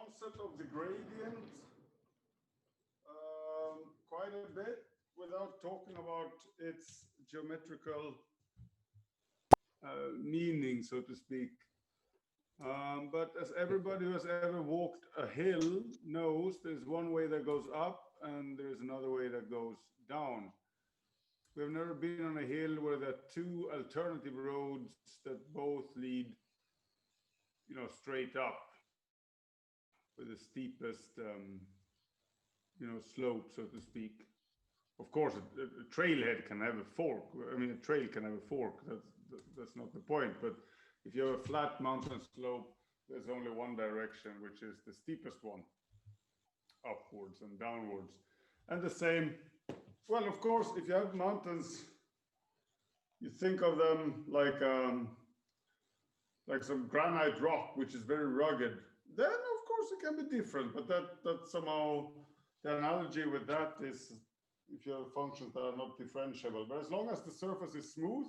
concept of the gradient quite a bit without talking about its geometrical meaning, so to speak. But as everybody who has ever walked a hill knows, there's one way that goes up and there's another way that goes down. We've never been on a hill where there are two alternative roads that both lead, straight up with the steepest, slope, so to speak. Of course, a trailhead can have a fork. I mean, a trail can have a fork. That's not the point. But if you have a flat mountain slope, there's only one direction, which is the steepest one, upwards and downwards. And the same, well, of course, if you have mountains, you think of them like some granite rock, which is very rugged. Then, of course, it can be different. But that somehow, the analogy with that is if you have functions that are not differentiable. But as long as the surface is smooth,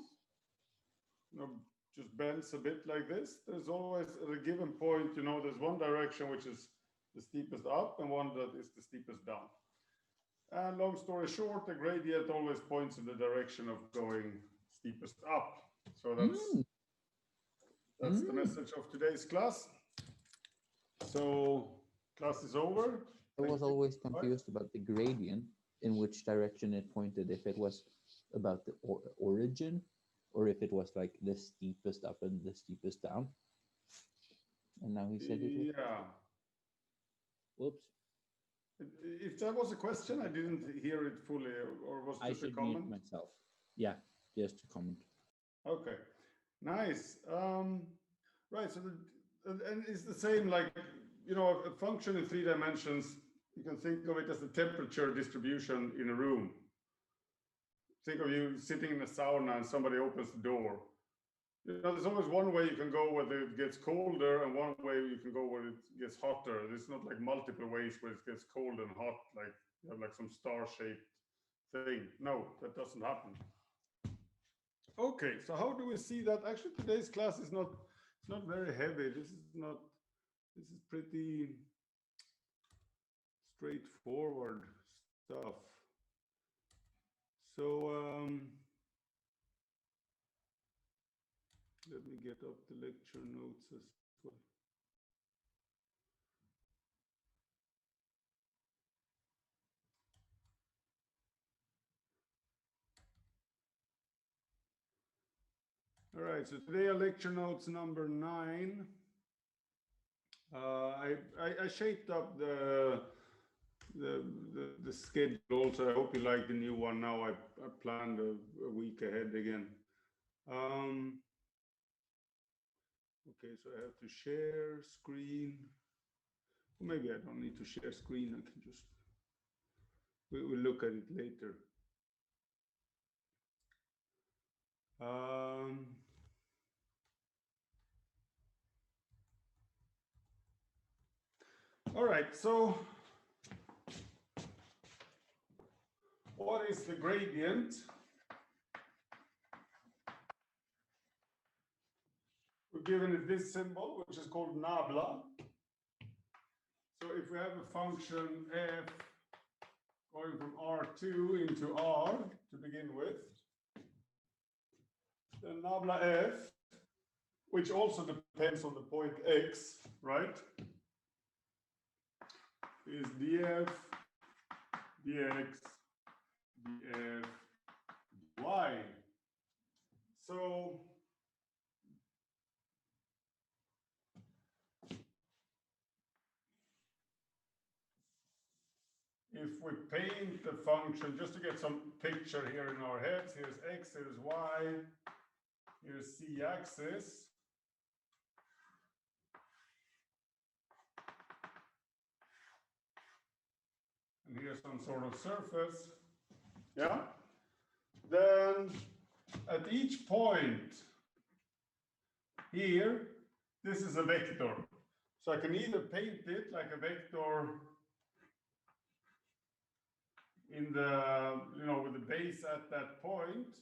just bends a bit like this, there's always at a given point, there's one direction which is the steepest up and one that is the steepest down. And long story short, the gradient always points in the direction of going steepest up. So that's the message of today's class. So class is over. I was always confused about the gradient, in which direction it pointed, if it was about the origin or if it was like the steepest up and the steepest down. And now he said it was. Yeah. Whoops. If that was a question, I didn't hear it fully, or was it just a comment? I should mute myself. Yeah, just a comment. Okay, nice. Right, so and it's the same, like, a function in 3 dimensions, you can think of it as the temperature distribution in a room. Think of you sitting in a sauna and somebody opens the door. There's always one way you can go where it gets colder and one way you can go where it gets hotter. There's not like multiple ways where it gets cold and hot, like you have like some star-shaped thing. No, that doesn't happen. Okay, so how do we see that? Actually, today's class is not very heavy. This is pretty straightforward stuff. So let me get up the lecture notes as well. All right, so today are lecture notes number 9. I shaped up the schedule, so I hope you like the new one now. I planned a week ahead again. Okay, so I have to share screen. Maybe I don't need to share screen. I can just, we'll look at it later. All right, so what is the gradient? We're given it this symbol, which is called nabla. So if we have a function f going from R2 into R to begin with, then nabla f, which also depends on the point x, right, is df, dx, df, dy. So if we paint the function, just to get some picture here in our heads, here's x, here's y, here's c-axis. And here's some sort of surface. Yeah? Then at each point here, this is a vector. So I can either paint it like a vector in the, with the base at that point.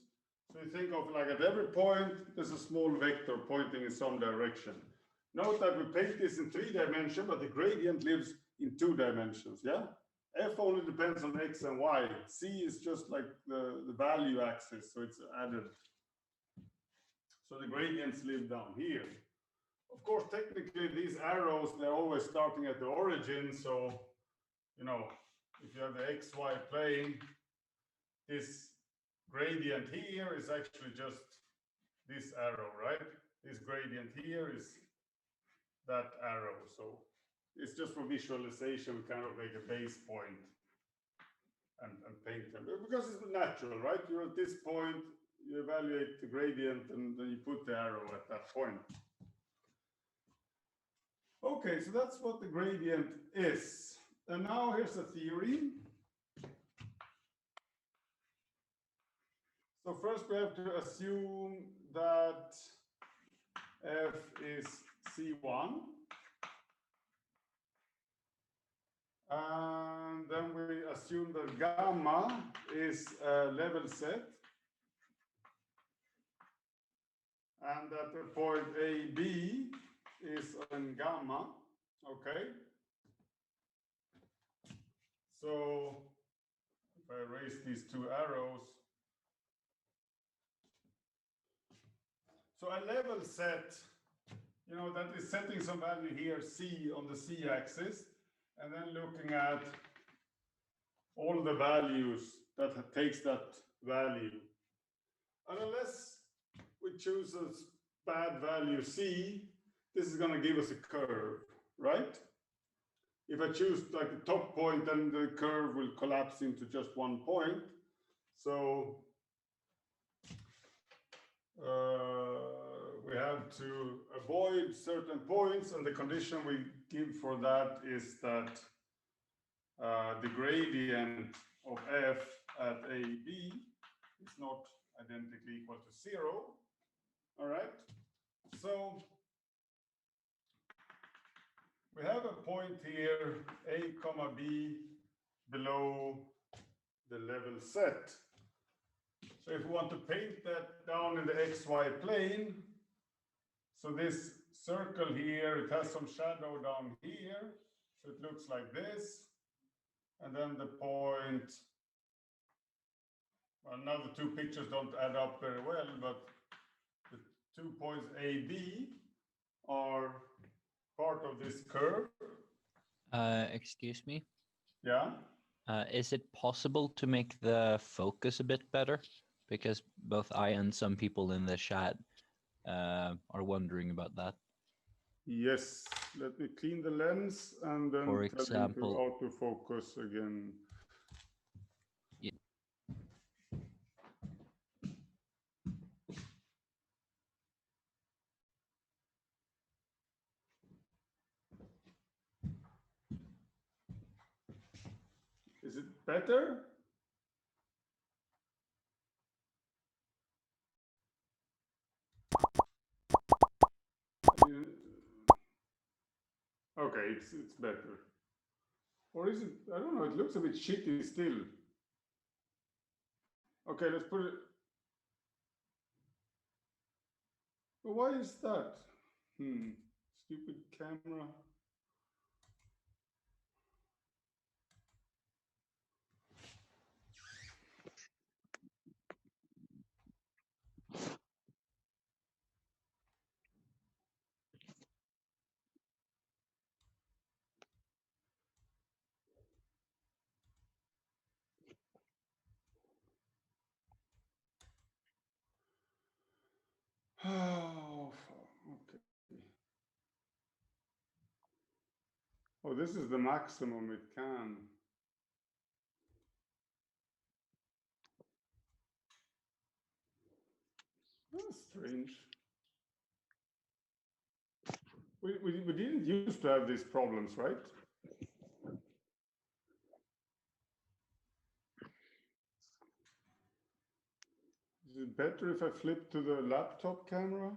So you think of like at every point, there's a small vector pointing in some direction. note that we paint this in 3 dimensions, but the gradient lives in 2 dimensions, yeah? F only depends on X and Y. C is just like the value axis, so it's added. So the gradients live down here. Of course, technically these arrows, they're always starting at the origin. So, you know, if you have the XY plane, this gradient here is actually just this arrow, right? This gradient here is that arrow. So it's just for visualization, kind of like a base point and paint them. Because it's natural, right? You're at this point, you evaluate the gradient and then you put the arrow at that point. Okay, so that's what the gradient is. And now here's a theory. So first we have to assume that F is C1. And then we assume that gamma is a level set. And that the point AB is in gamma, okay? So if I erase these 2 arrows, so a level set, you know, that is setting some value here, C on the C axis, and then looking at all the values that takes that value. And unless we choose a bad value C, this is going to give us a curve, right? If I choose like the top point, then the curve will collapse into just one point. So we have to avoid certain points, and the condition we give for that is that the gradient of f at AB is not identically equal to 0. All right, so we have a point here, A comma B, below the level set. So if we want to paint that down in the XY plane, so this circle here, it has some shadow down here, so it looks like this. And then the point, well, now the 2 pictures don't add up very well, but the 2 points AB are part of this curve. Excuse me? Yeah? Is it possible to make the focus a bit better? Because both I and some people in the chat are wondering about that. Yes, let me clean the lens and then For tell him to example, autofocus again. Yeah. Is it better? Okay, it's better. Or is it? I don't know. It looks a bit shitty still. Okay, let's put it. But why is that? Stupid camera. Oh, okay. Oh, this is the maximum it can. That's strange. We didn't used to have these problems, right? Is it better if I flip to the laptop camera?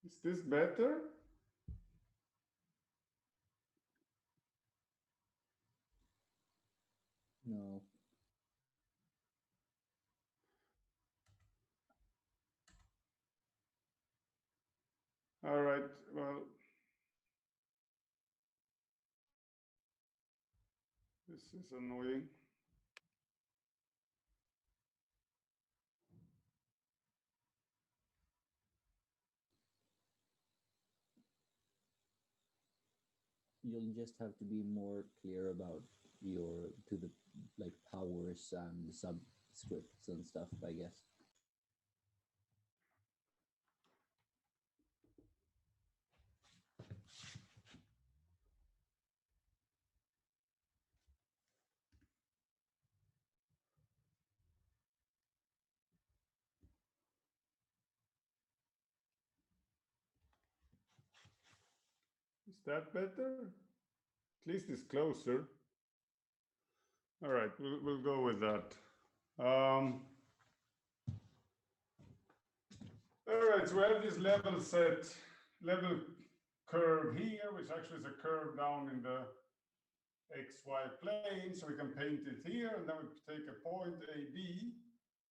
Is this better? No. All right, well, this is annoying. You'll just have to be more clear about your to the like powers and subscripts and stuff, I guess. Is that better? At least it's closer. All right, we'll go with that. All right, so we have this level curve here, which actually is a curve down in the XY plane. So we can paint it here, and then we take a point AB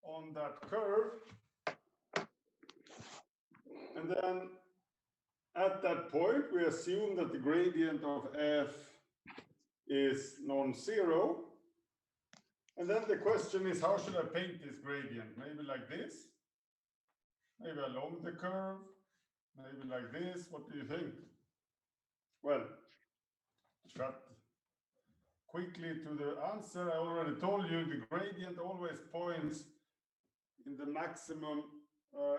on that curve. And then at that point, we assume that the gradient of f is non-zero. And then the question is, how should I paint this gradient? Maybe like this? Maybe along the curve? Maybe like this? What do you think? Well, cut quickly to the answer. I already told you the gradient always points in the maximum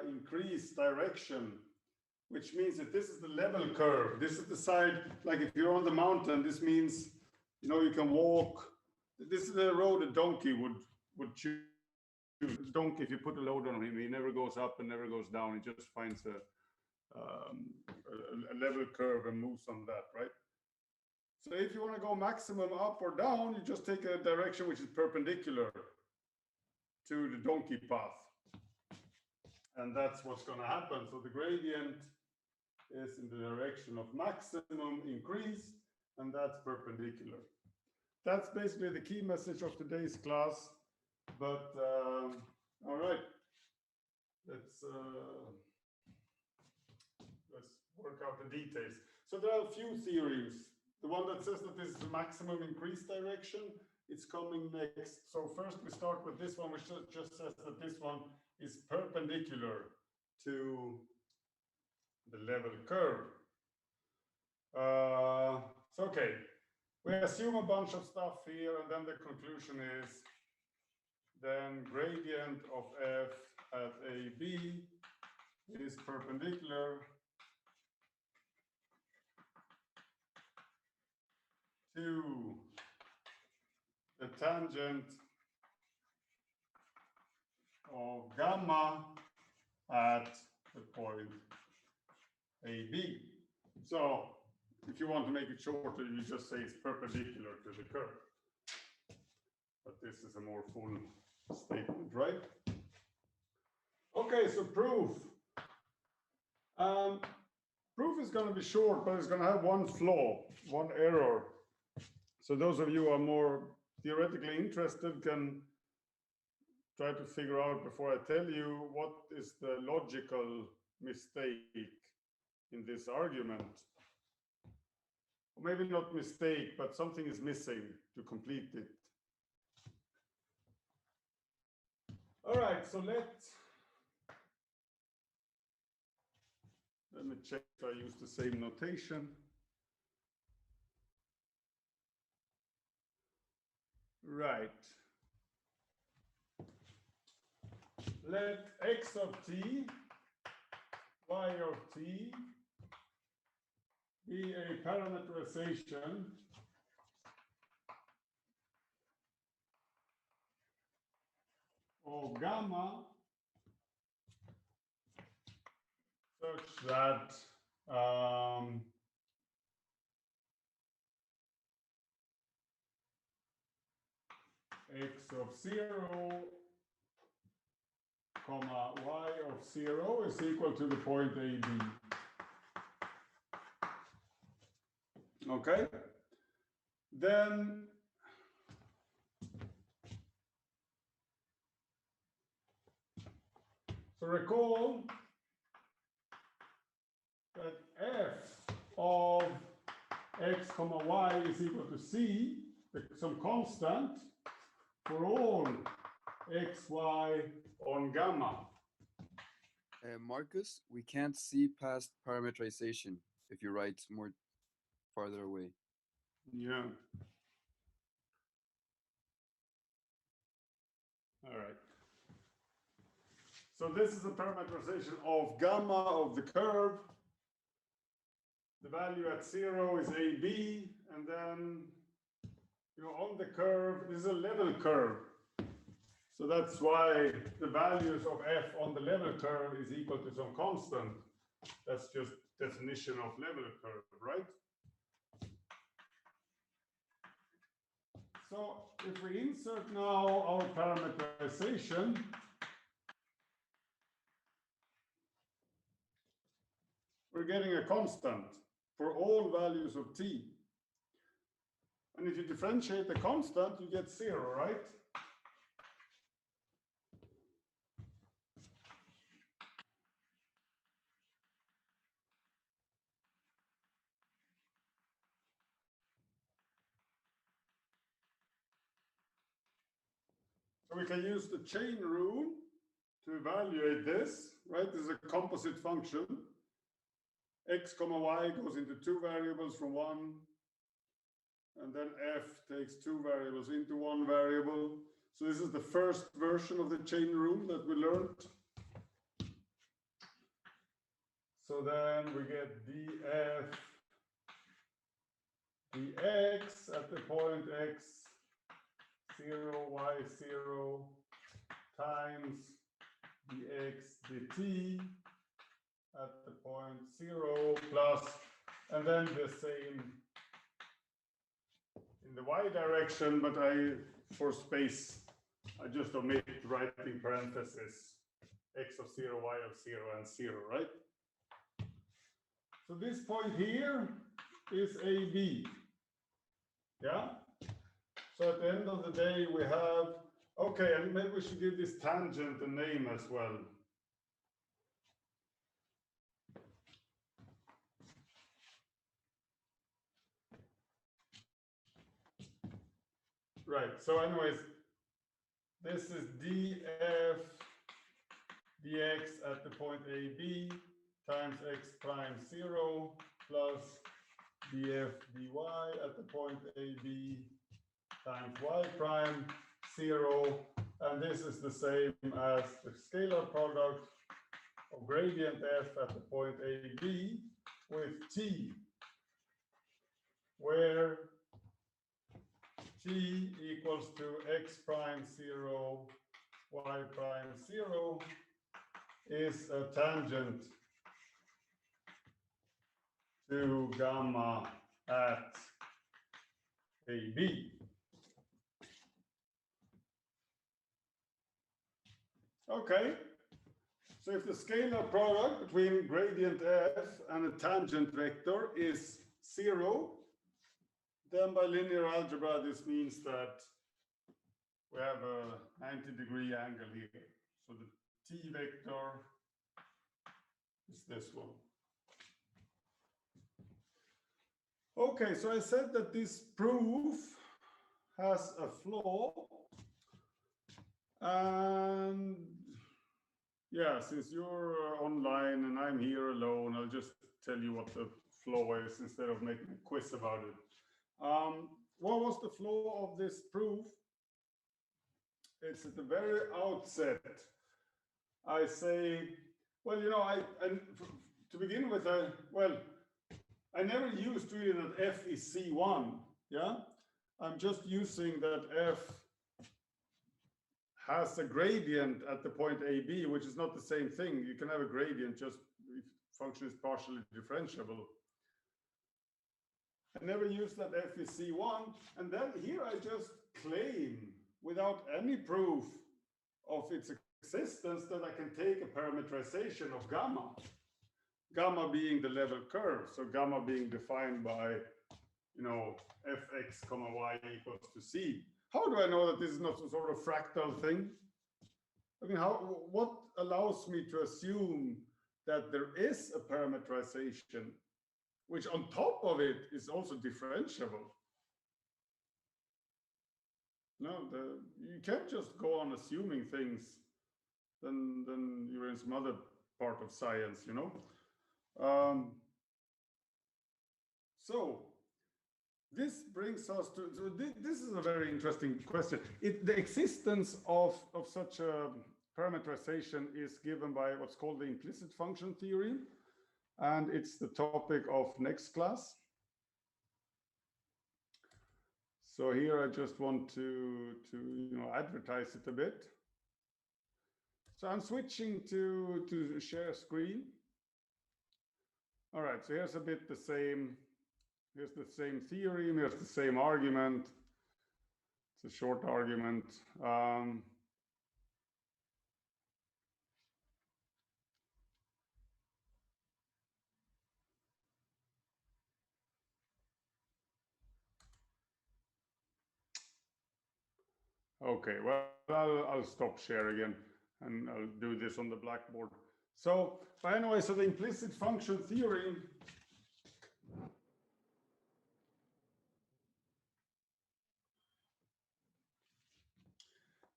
increase direction, which means that this is the level curve. This is the side, like if you're on the mountain, this means, you know, you can walk. This is the road a donkey would choose. A donkey, if you put a load on him, he never goes up and never goes down. He just finds a level curve and moves on that, right? So if you want to go maximum up or down, you just take a direction which is perpendicular to the donkey path. And that's what's going to happen. So the gradient is in the direction of maximum increase, and that's perpendicular. That's basically the key message of today's class. But all right, let's work out the details. So there are a few theories. The one that says that this is the maximum increase direction, it's coming next. So first we start with this one, which just says that this one is perpendicular to the level curve. So okay, we assume a bunch of stuff here, and then the conclusion is then gradient of f at AB is perpendicular to the tangent of gamma at the point AB. So if you want to make it shorter, you just say it's perpendicular to the curve. But this is a more full statement, right? Okay, so proof. Proof is going to be short, but it's going to have one flaw, one error. So those of you who are more theoretically interested can try to figure out before I tell you what is the logical mistake in this argument. Or maybe not mistake, but something is missing to complete it. All right, so let me check if I use the same notation. Right. Let x of t, y of t be a parameterization of gamma such that x of 0, comma y of 0 is equal to the point AB. Okay, then so recall that f of x comma y is equal to c, some constant, for all x, y on gamma. Marcus, we can't see past parameterization if you write more farther away. Yeah. All right. So this is the parameterization of gamma of the curve. The value at 0 is AB, and then on the curve, this is a level curve. So that's why the values of f on the level curve is equal to some constant. That's just definition of level curve, right? So if we insert now our parameterization, we're getting a constant for all values of t. And if you differentiate the constant, you get 0, right? So we can use the chain rule to evaluate this, right? This is a composite function. X comma y goes into two variables from one, and then f takes two variables into one variable. So this is the first version of the chain rule that we learned. So then we get df dx at the point x 0, y 0 times dx dt at the point 0 plus, and then the same in the y direction, but for space, I just omit writing parentheses, x of 0, y of 0, and 0, right? So this point here is AB, yeah? So at the end of the day, we have, okay, and maybe we should give this tangent a name as well. Right, so anyways, this is df dx at the point AB times x prime 0 plus df dy at the point AB times y prime 0, and this is the same as the scalar product of gradient f at the point AB with t, where t equals to x prime 0, y prime 0 is a tangent to gamma at AB. Okay, so if the scalar product between gradient f and a tangent vector is 0, then by linear algebra, this means that we have a 90-degree angle here. So the t vector is this one. Okay, so I said that this proof has a flaw. And yeah, since you're online and I'm here alone, I'll just tell you what the flaw is instead of making a quiz about it. What was the flaw of this proof? It's at the very outset. I say, well, to begin with, I never used really that f is C1, yeah? I'm just using that f has a gradient at the point AB, which is not the same thing. You can have a gradient just if function is partially differentiable. I never use that f is C1, and then here I just claim without any proof of its existence that I can take a parameterization of gamma. Gamma being the level curve, so gamma being defined by fx comma y equals to c. How do I know that this is not some sort of fractal thing? I mean, what allows me to assume that there is a parameterization, which on top of it is also differentiable? No, you can't just go on assuming things, then you're in some other part of science, So this brings us to, this is a very interesting question. The existence of such a parameterization is given by what's called the implicit function theory, and it's the topic of next class. So here I just want to advertise it a bit. So I'm switching to share screen. All right, so here's a bit the same. Here's the same theorem. Here's the same argument. It's a short argument. Okay, well, I'll stop share again, and I'll do this on the blackboard. So, but anyway, so the implicit function theory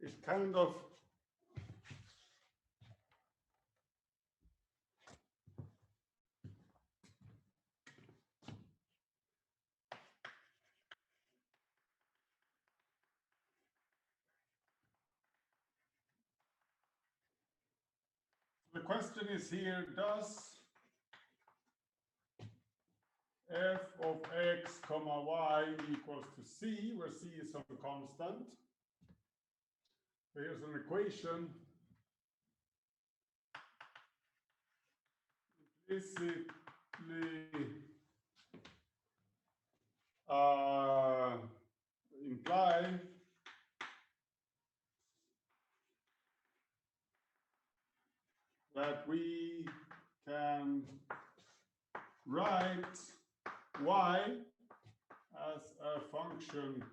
is kind of the question is here, does f of x comma y equals to c, where c is some constant. So here's an equation. Implicitly imply that we can write y as a function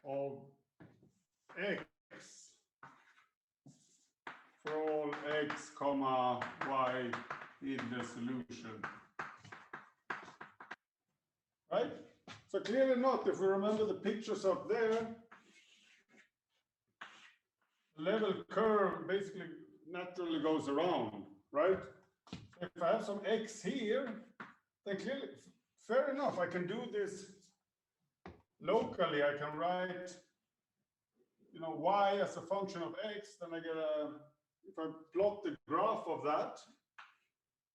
of x for all x comma y in the solution. Right? So clearly not, if we remember the pictures up there, the level curve basically naturally goes around, right? If I have some x here, then clearly, fair enough, I can do this locally. I can write, y as a function of x, then I get if I plot the graph of that,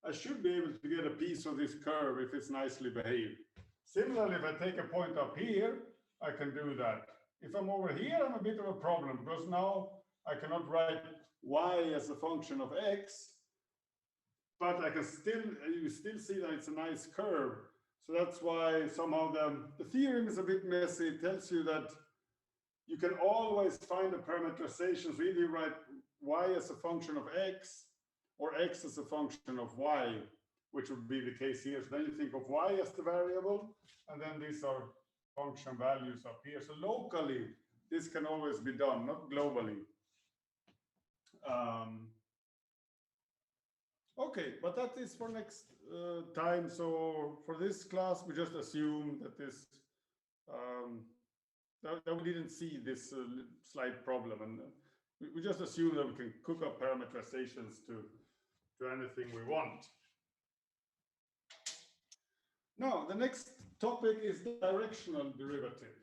I should be able to get a piece of this curve if it's nicely behaved. Similarly, if I take a point up here, I can do that. If I'm over here, I'm a bit of a problem because now I cannot write y as a function of x, but I can you still see that it's a nice curve. So that's why somehow the theorem is a bit messy. It tells you that you can always find a parameterization. So either you write y as a function of x or x as a function of y, which would be the case here. So then you think of y as the variable, and then these are function values up here. So locally, this can always be done, not globally. Okay, but that is for next time. So for this class, we just assume that this that we didn't see this slight problem, and we just assume that we can cook up parameterizations to anything we want. Now, the next topic is directional derivative.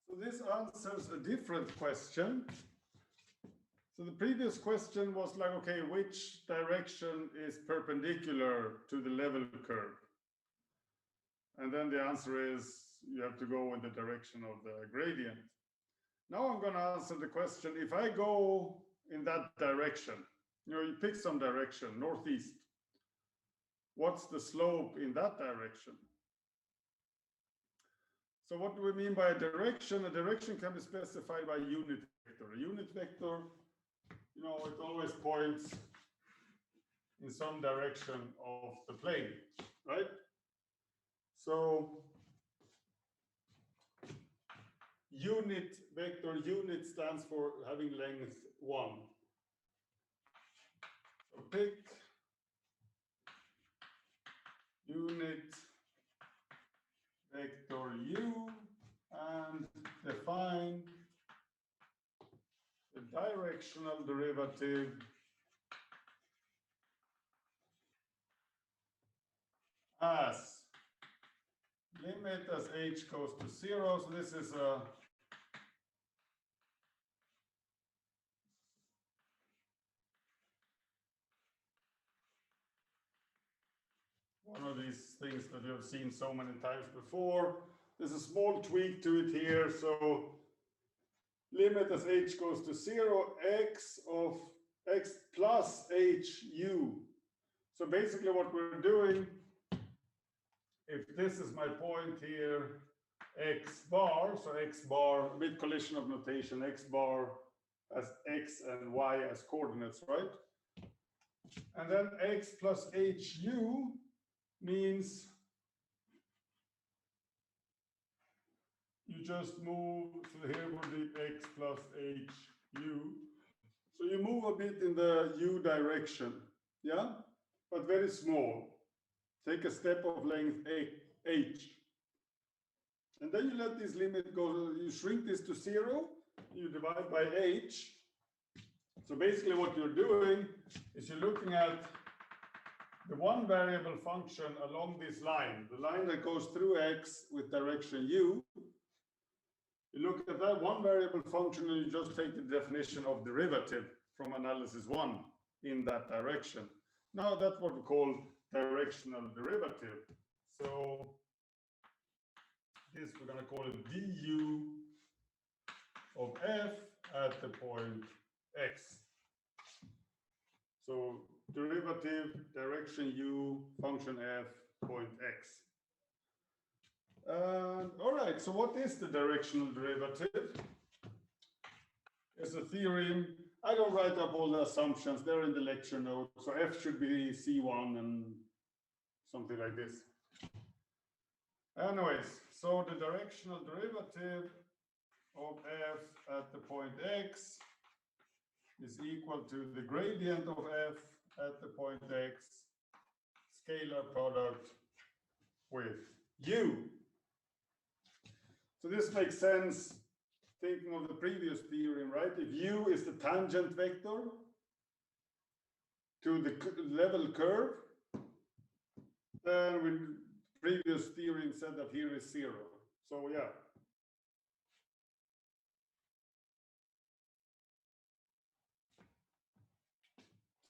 So this answers a different question. So the previous question was like, okay, which direction is perpendicular to the level curve? And then the answer is you have to go in the direction of the gradient. Now I'm going to answer the question, if I go in that direction, you pick some direction, northeast. what's the slope in that direction? So what do we mean by a direction? A direction can be specified by a unit vector. A unit vector, you know, it always points in some direction of the plane, right? So unit vector, unit stands for having length 1. So pick unit vector u and define the directional derivative as limit as h goes to 0. So this is a one of these things that you have seen so many times before. There's a small tweak to it here. So limit as h goes to 0, x of x plus hu. So basically what we're doing, if this is my point here, x bar, so x bar, a bit collision of notation, x bar as x and y as coordinates, right? And then x plus hu means you just move, so here would be x plus hu. So you move a bit in the u direction, yeah? But very small. Take a step of length h. And then you let this limit go, you shrink this to 0, you divide by h. So basically what you're doing is you're looking at the one variable function along this line, the line that goes through x with direction u. You look at that one variable function and you just take the definition of derivative from analysis 1 in that direction. Now that's what we call directional derivative. So this we're going to call it du of f at the point x. So derivative, direction u, function f, point x. All right, so what is the directional derivative? It's a theorem. I don't write up all the assumptions, they're in the lecture notes. So f should be c1 and something like this. Anyways, so the directional derivative of f at the point x is equal to the gradient of f at the point x, scalar product with u. So this makes sense thinking of the previous theorem, right? If u is the tangent vector to the level curve, then with previous theorem said that here is 0. So yeah.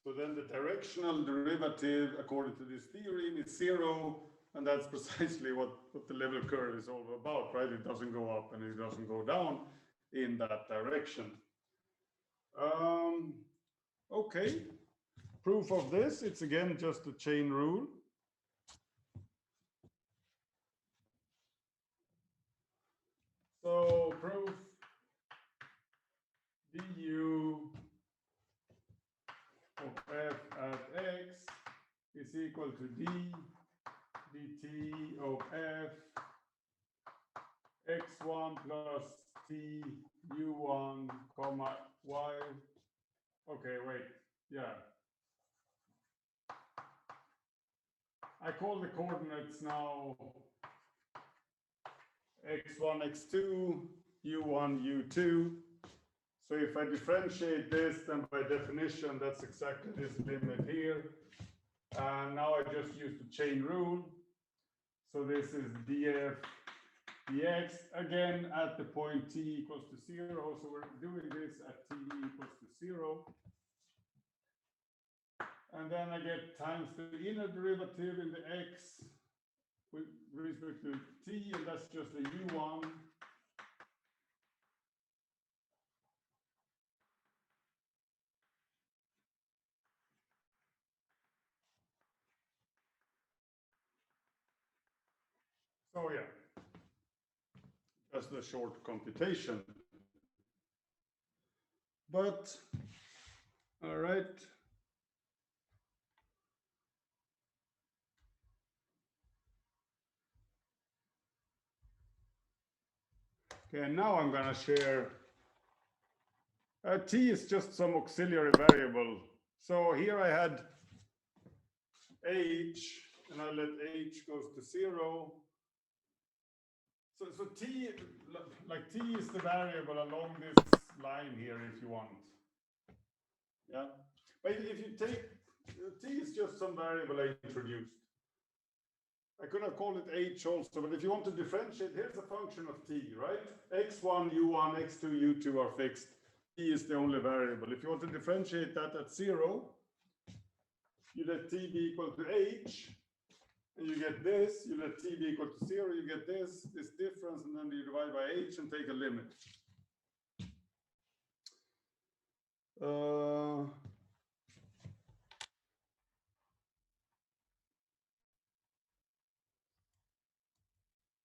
So then the directional derivative according to this theorem is 0, and that's precisely what the level curve is all about, right? It doesn't go up and it doesn't go down in that direction. Okay, proof of this, it's again just a chain rule. So proof du of f at x is equal to d dt of f x1 plus t u1 comma y. Okay, wait, yeah. I call the coordinates now x1, x2, u1, u2. So if I differentiate this, then by definition, that's exactly this limit here. And now I just use the chain rule. So this is df dx, again at the point t equals to 0. So we're doing this at t equals to 0. And then I get times the inner derivative in the x with respect to t, and that's just the u1. So yeah, just a short computation. But all right. Okay, and now I'm going to share. T is just some auxiliary variable. So here I had h, and I let h goes to 0. So t, like t is the variable along this line here, if you want. Yeah, but if you take t is just some variable I introduced. I could have called it h also, but if you want to differentiate, here's a function of t, right? x1, u1, x2, u2 are fixed. T is the only variable. If you want to differentiate that at 0, you let t be equal to h, and you get this. You let t be equal to 0, you get this difference, and then you divide by h and take a limit.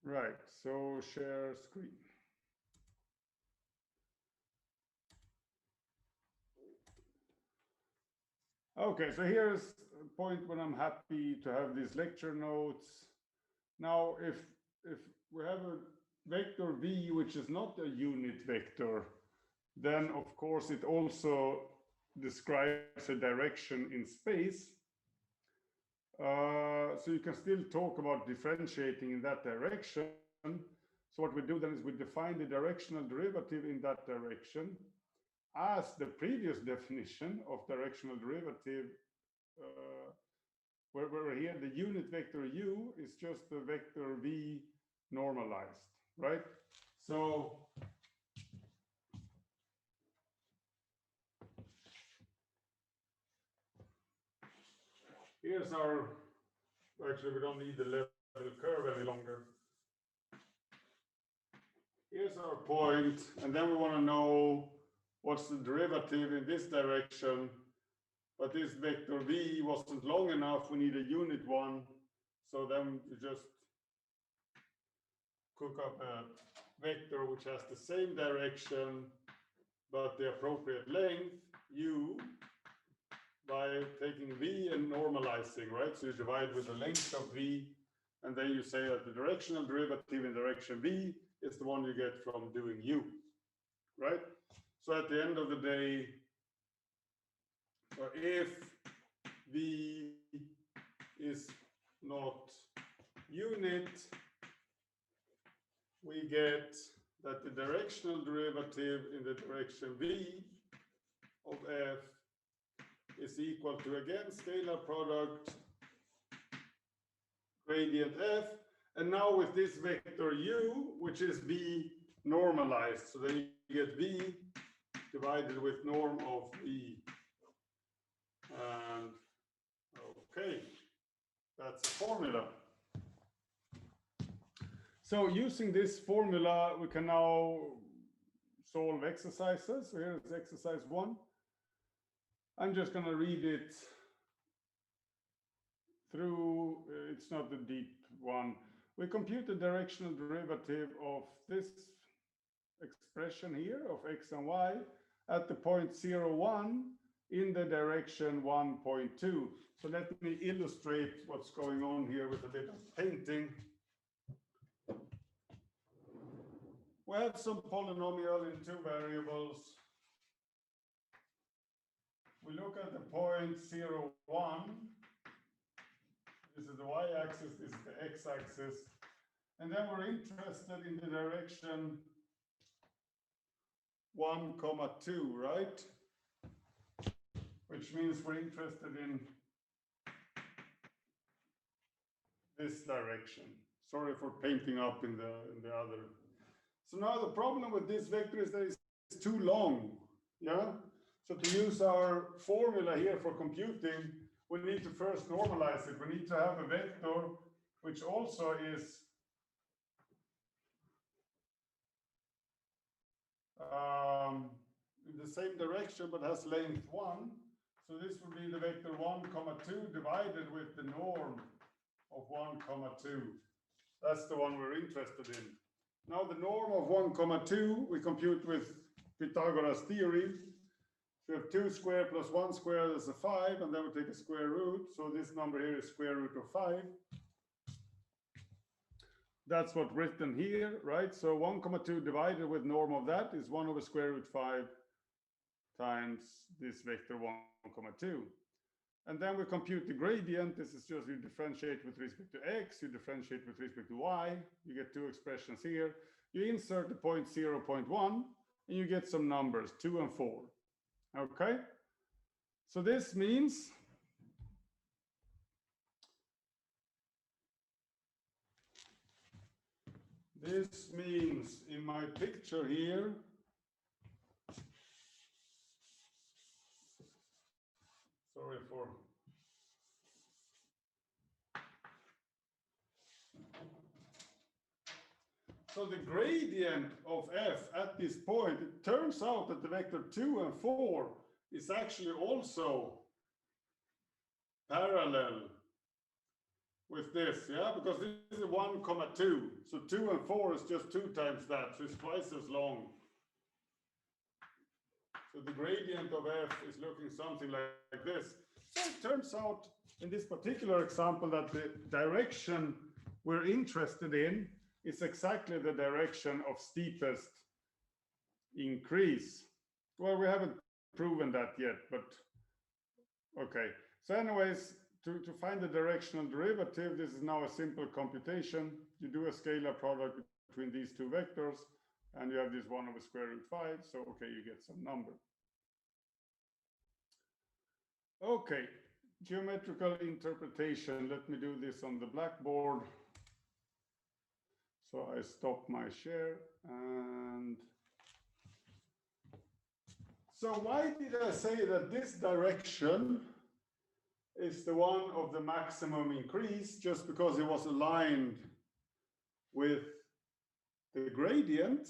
Right, so share screen. Okay, so here's a point when I'm happy to have these lecture notes. Now, if we have a vector v which is not a unit vector, then of course it also describes a direction in space. So you can still talk about differentiating in that direction. So what we do then is we define the directional derivative in that direction as the previous definition of directional derivative, where here the unit vector u is just the vector v normalized, right? So here's our, actually we don't need the level curve any longer. Here's our point, and then we want to know what's the derivative in this direction, but this vector v wasn't long enough, we need a unit one, so then you just cook up a vector which has the same direction, but the appropriate length, u, by taking v and normalizing, right? So you divide with the length of v, and then you say that the directional derivative in direction v is the one you get from doing u, right? So at the end of the day, if v is not unit, we get that the directional derivative in the direction v of f is equal to, again, scalar product gradient f, and now with this vector u, which is v normalized, so then you get v divided with norm of v. And okay, that's the formula. So using this formula, we can now solve exercises. So here's exercise 1. I'm just going to read it through. It's not a deep one. We compute the directional derivative of this expression here of x and y at the point 0, 1 in the direction 1.2. So let me illustrate what's going on here with a bit of painting. We have some polynomial in 2 variables. We look at the point 0, 1. This is the y-axis, this is the x-axis. And then we're interested in the direction 1, 2, right? Which means we're interested in this direction. Sorry for painting up in the other. So now the problem with this vector is that it's too long. Yeah. So to use our formula here for computing, we need to first normalize it. We need to have a vector which also is in the same direction but has length 1. So this would be the vector 1, 2 divided with the norm of 1, 2. That's the one we're interested in. Now the norm of 1, 2, we compute with Pythagoras theory. If we have 2 squared plus 1 squared, that's a 5, and then we take a square root. So this number here is square root of 5. That's what's written here, right? So 1, 2 divided with norm of that is 1 over square root 5 times this vector 1, 2. And then we compute the gradient. This is just you differentiate with respect to x, you differentiate with respect to y. You get two expressions here. You insert the point 0, 0.1, and you get some numbers, 2 and 4. Okay? So this means in my picture here, sorry for so the gradient of f at this point, it turns out that the vector 2 and 4 is actually also parallel with this, yeah, because this is 1, 2. So 2 and 4 is just 2 times that, so it's twice as long. So the gradient of f is looking something like this. So it turns out in this particular example that the direction we're interested in is exactly the direction of steepest increase. Well, we haven't proven that yet, but okay. So anyways, to find the directional derivative, this is now a simple computation. You do a scalar product between these two vectors, and you have this 1 over square root 5. So, okay, you get some number. Okay, geometrical interpretation. Let me do this on the blackboard. So I stop my share and so why did I say that this direction is the one of the maximum increase? Just because it was aligned with the gradient.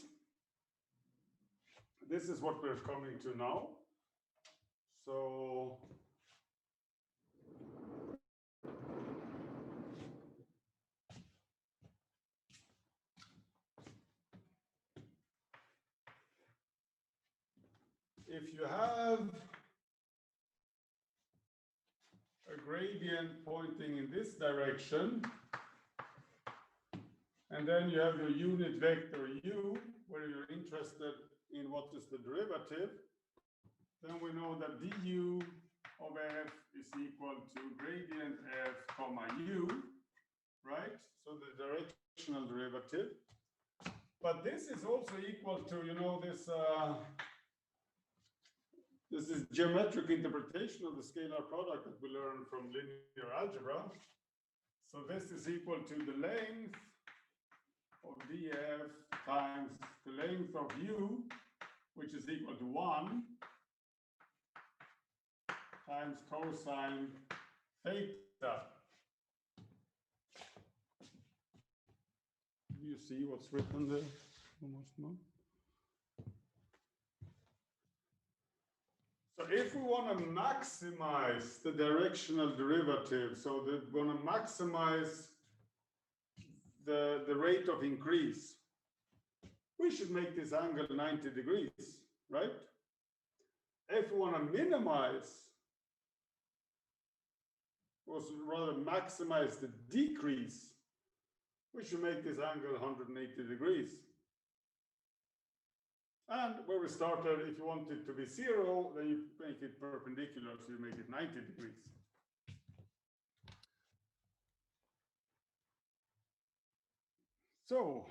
This is what we're coming to now. So if you have a gradient pointing in this direction, and then you have your unit vector u, where you're interested in what is the derivative, then we know that du of f is equal to gradient f comma u, right? So the directional derivative. But this is also equal to, you know, this is geometric interpretation of the scalar product that we learned from linear algebra. So this is equal to the length of df times the length of u, which is equal to 1, times cosine theta. Do you see what's written there? Almost not. So if we want to maximize the directional derivative, so that we want to maximize the rate of increase, we should make this angle 90 degrees, right? If we want to minimize, or rather maximize the decrease, we should make this angle 180 degrees. And where we started, if you want it to be 0, then you make it perpendicular, so you make it 90 degrees. So,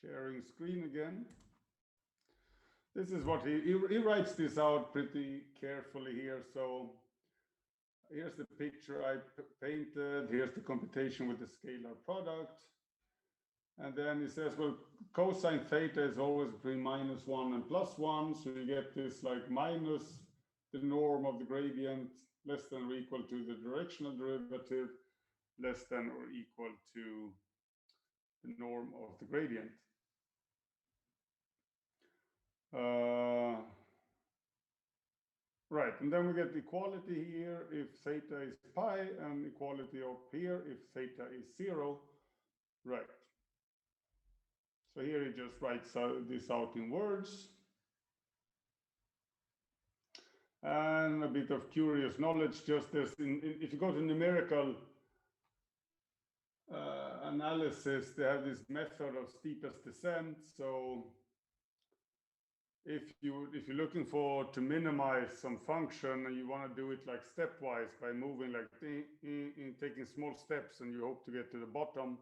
sharing screen again. This is what he writes this out pretty carefully here. So here's the picture I painted. Here's the computation with the scalar product. And then he says, well, cosine theta is always between -1 and +1. So you get this like minus the norm of the gradient less than or equal to the directional derivative less than or equal to the norm of the gradient. Right, and then we get equality here if theta is pi, and equality up here if theta is 0. Right. So here he just writes this out in words. And a bit of curious knowledge, just as if you go to numerical analysis, they have this method of steepest descent. So if you're looking for to minimize some function and you want to do it like stepwise by moving like taking small steps and you hope to get to the bottom,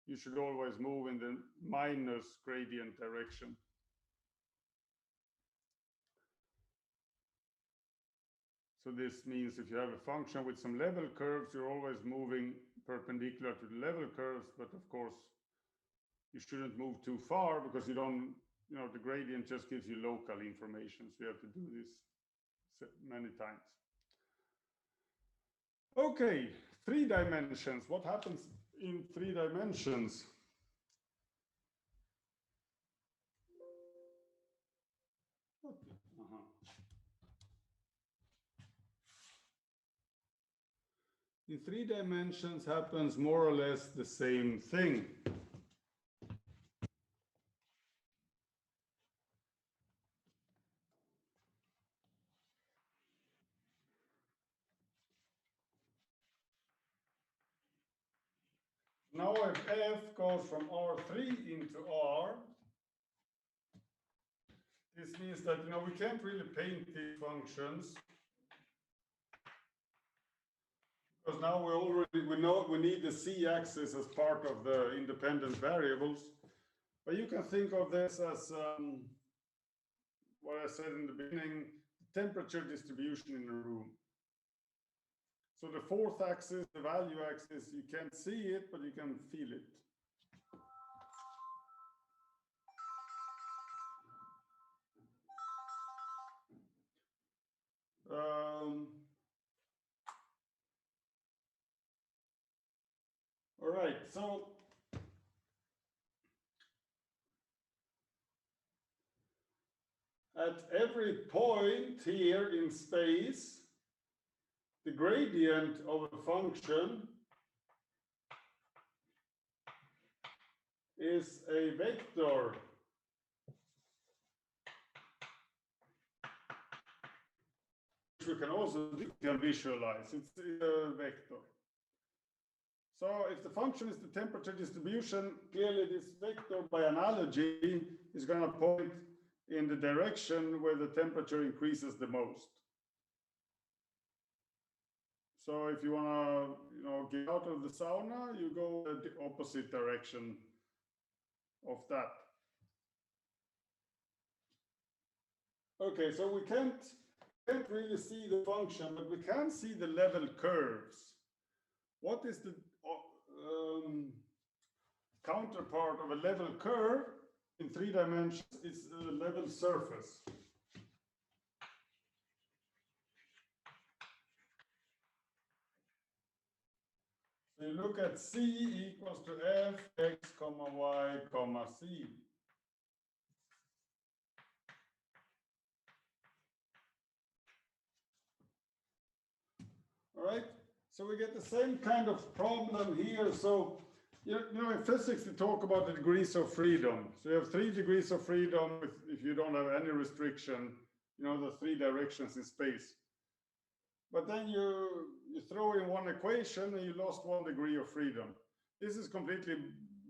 you should always move in the minus gradient direction. So this means if you have a function with some level curves, you're always moving perpendicular to the level curves, but of course you shouldn't move too far because you don't, the gradient just gives you local information. So you have to do this many times. Okay, 3 dimensions. What happens in 3 dimensions? In 3 dimensions happens more or less the same thing. Now if f goes from R3 into R, this means that we can't really paint these functions because now we need the z-axis as part of the independent variables. But you can think of this as what I said in the beginning, the temperature distribution in a room. So the 4th axis, the value axis, you can't see it, but you can feel it. All right, so at every point here in space, the gradient of a function is a vector. Which we can also visualize. It's a vector. So if the function is the temperature distribution, clearly this vector by analogy is going to point in the direction where the temperature increases the most. So if you want to, get out of the sauna, you go the opposite direction of that. Okay, so we can't really see the function, but we can see the level curves. What is the counterpart of a level curve in 3 dimensions? It's a level surface. So you look at C equals to f x comma y comma c. All right, so we get the same kind of problem here. So, in physics, they talk about the degrees of freedom. So you have 3 degrees of freedom if you don't have any restriction, the 3 directions in space. But then you throw in one equation and you lost 1 degree of freedom. This is completely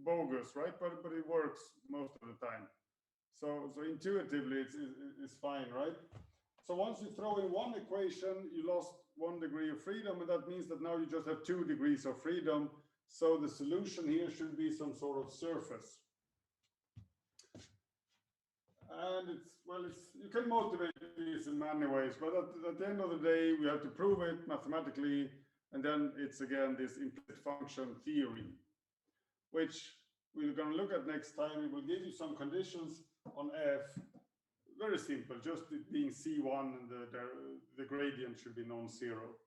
bogus, right? But it works most of the time. So intuitively, it's fine, right? So once you throw in one equation, you lost 1 degree of freedom, and that means that now you just have 2 degrees of freedom. So the solution here should be some sort of surface. And you can motivate this in many ways, but at the end of the day, we have to prove it mathematically, and then it's again this implicit function theory, which we're going to look at next time. It will give you some conditions on f. Very simple, just it being C1 and the gradient should be non-zero.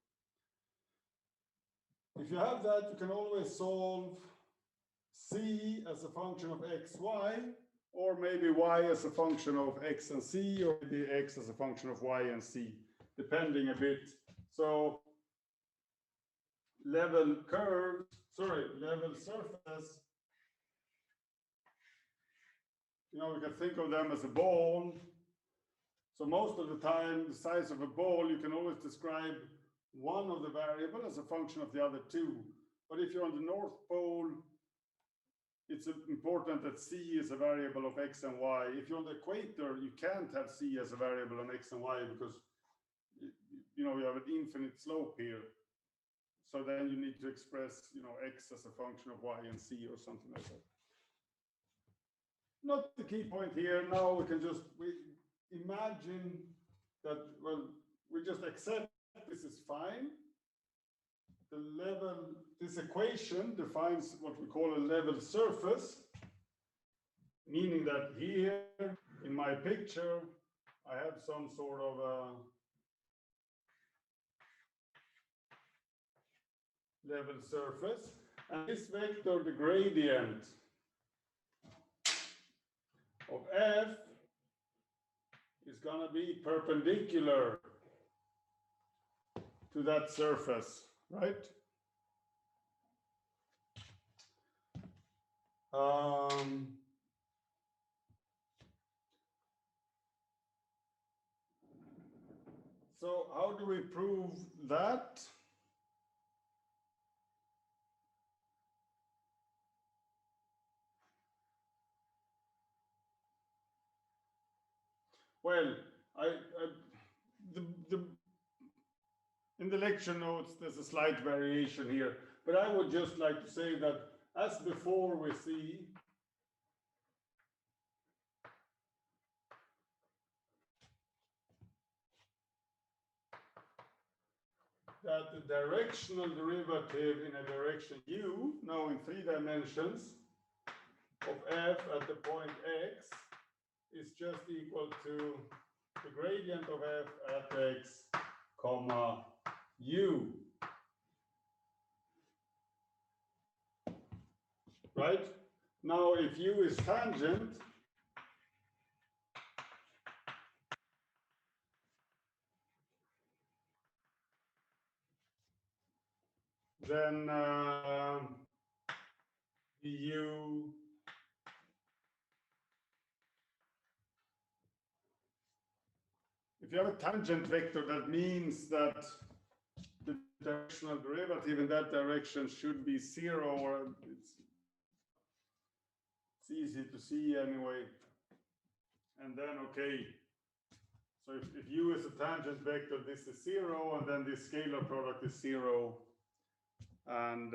If you have that, you can always solve C as a function of x, y, or maybe y as a function of x and c, or maybe x as a function of y and c. depending a bit. So level surface, we can think of them as a ball. So most of the time, the size of a ball, you can always describe one of the variable as a function of the other two. But if you're on the North Pole, it's important that C is a variable of X and Y. If you're on the equator, you can't have C as a variable on X and Y because you have an infinite slope here. So then you need to express, X as a function of Y and C or something like that. Not the key point here. Now we can just imagine that, we just accept this is fine. This equation defines what we call a level surface, meaning that here in my picture, I have some sort of a level surface, and this vector, the gradient of F, is going to be perpendicular to that surface, right? So how do we prove that? Well, in the lecture notes, there's a slight variation here, but I would just like to say that as before, we see that the directional derivative in a direction u, now in 3 dimensions, of f at the point x is just equal to the gradient of f at x, comma, u. Right? Now, if u is tangent, then du if you have a tangent vector, that means that the directional derivative in that direction should be 0, or it's easy to see anyway. And then, okay, so if u is a tangent vector, this is 0, and then this scalar product is 0. And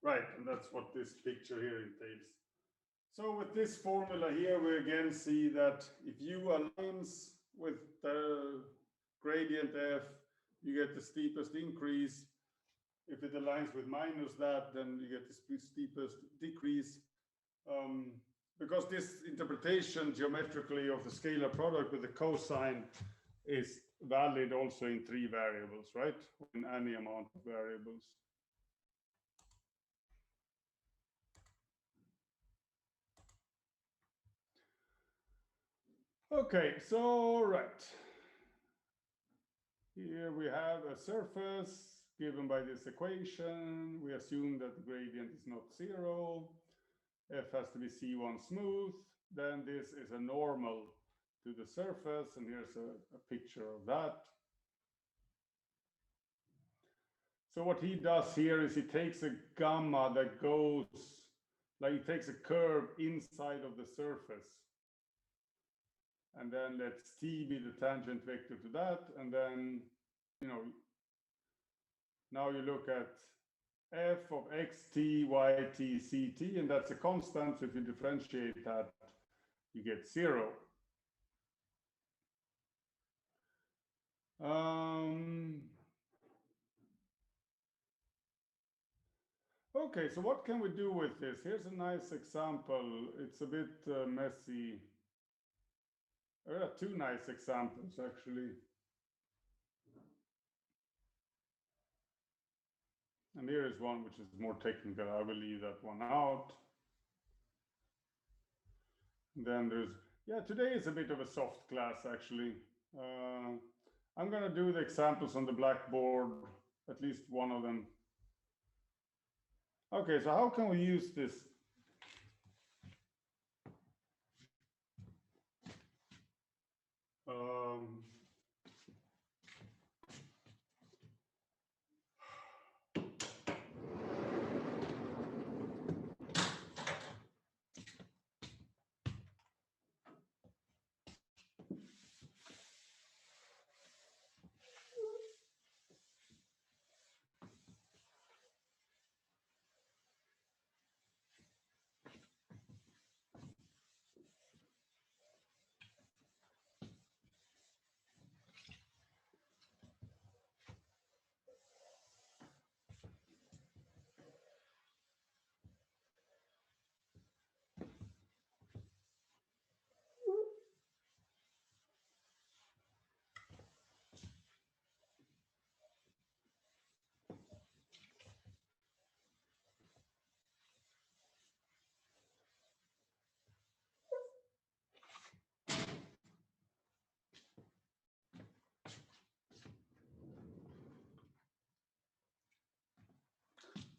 right, and that's what this picture here entails. So with this formula here, we again see that if u aligns with the gradient f, you get the steepest increase. If it aligns with minus that, then you get the steepest decrease. Because this interpretation geometrically of the scalar product with the cosine is valid also in 3 variables, right? In any amount of variables. Okay, so right. Here we have a surface given by this equation. We assume that the gradient is not 0. F has to be C1 smooth. Then this is a normal to the surface, and here's a picture of that. So what he does here is he takes a gamma that goes, like he takes a curve inside of the surface. And then let's t be the tangent vector to that. And then, now you look at f of xt, yt, ct, and that's a constant. So if you differentiate that, you get 0. Okay, so what can we do with this? Here's a nice example. It's a bit messy. There are 2 nice examples, actually. And here is one which is more technical. I will leave that one out. Then there's Yeah, today is a bit of a soft class, actually. I'm going to do the examples on the blackboard, at least one of them. Okay, so how can we use this? Um,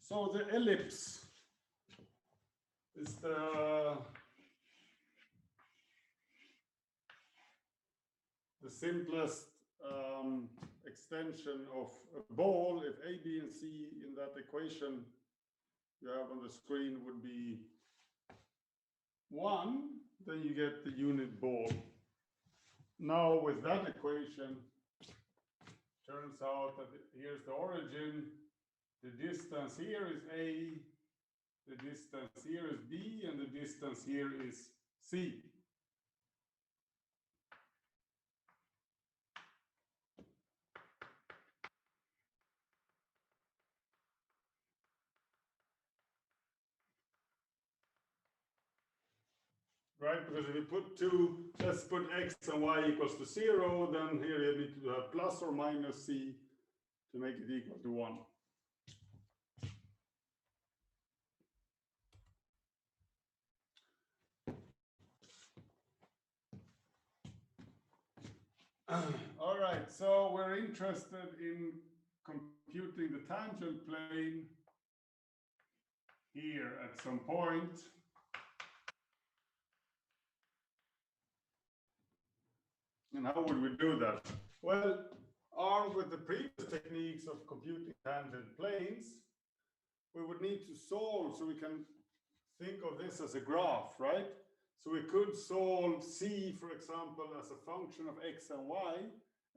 So the ellipse is the simplest extension of a ball. If A, B, and C in that equation you have on the screen would be 1, then you get the unit ball. Now with that equation, turns out that here's the origin, the distance here is A, the distance here is B, and the distance here is C. Right, because if you put let's put x and y equals to 0, then here you need to have plus or minus c to make it equal to 1. All right, so we're interested in computing the tangent plane here at some point. And how would we do that? Well, armed with the previous techniques of computing tangent planes, we would need to solve, so we can think of this as a graph, right? So we could solve C, for example, as a function of x and y,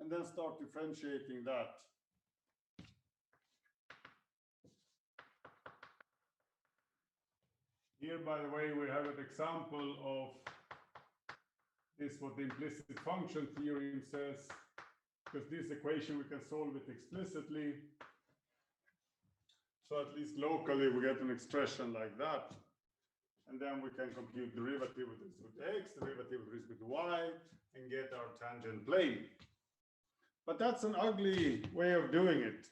and then start differentiating that. Here, by the way, we have an example of this, what the implicit function theorem says, because this equation we can solve it explicitly. So at least locally we get an expression like that. And then we can compute derivative with respect to x, derivative with respect to y, and get our tangent plane. But that's an ugly way of doing it.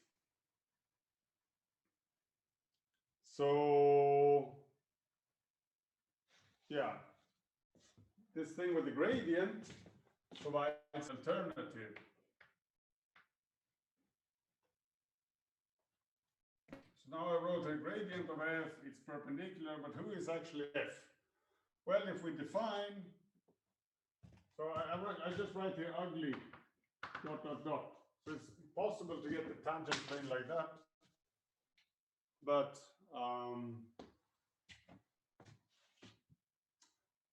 So, yeah, this thing with the gradient provides an alternative. So now I wrote a gradient of f, it's perpendicular, but who is actually f? Well, if we define, so I just write here ugly, dot, dot, dot. So it's possible to get the tangent plane like that, but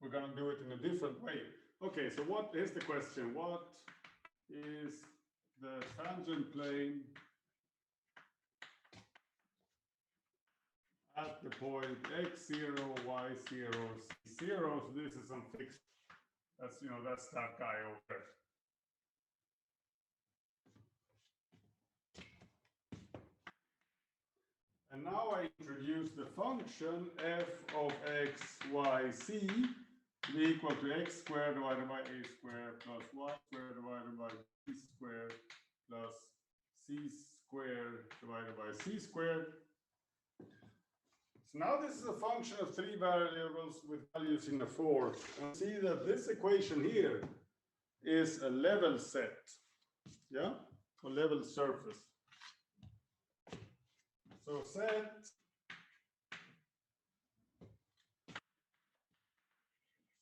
we're going to do it in a different way. Okay, so what is the question? What is the tangent plane at the point x0, y0, c0? So this is some fixed, that's, you know, that's that guy over there. And now I introduce the function f of x, y, c to be equal to x squared divided by a squared plus y squared divided by b squared plus c squared divided by c squared. So now this is a function of three variables with values in a fourth. And see that this equation here is a level set, yeah, or level surface. So set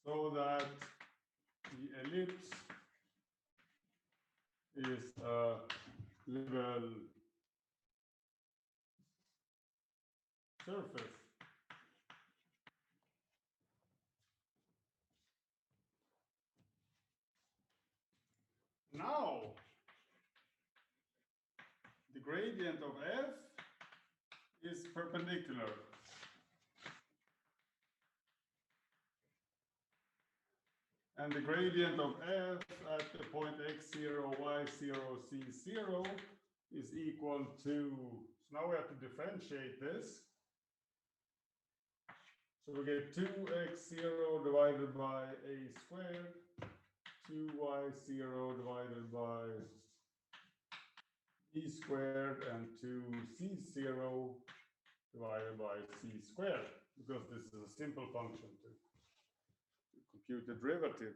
so that the ellipse is a level surface. Now, the gradient of f is perpendicular. And the gradient of f at the point x0, y0, c0 is equal to, so now we have to differentiate this. So we get 2x0 divided by a squared, 2y0 divided by b squared, and 2c0 divided by c squared, because this is a simple function to compute the derivative.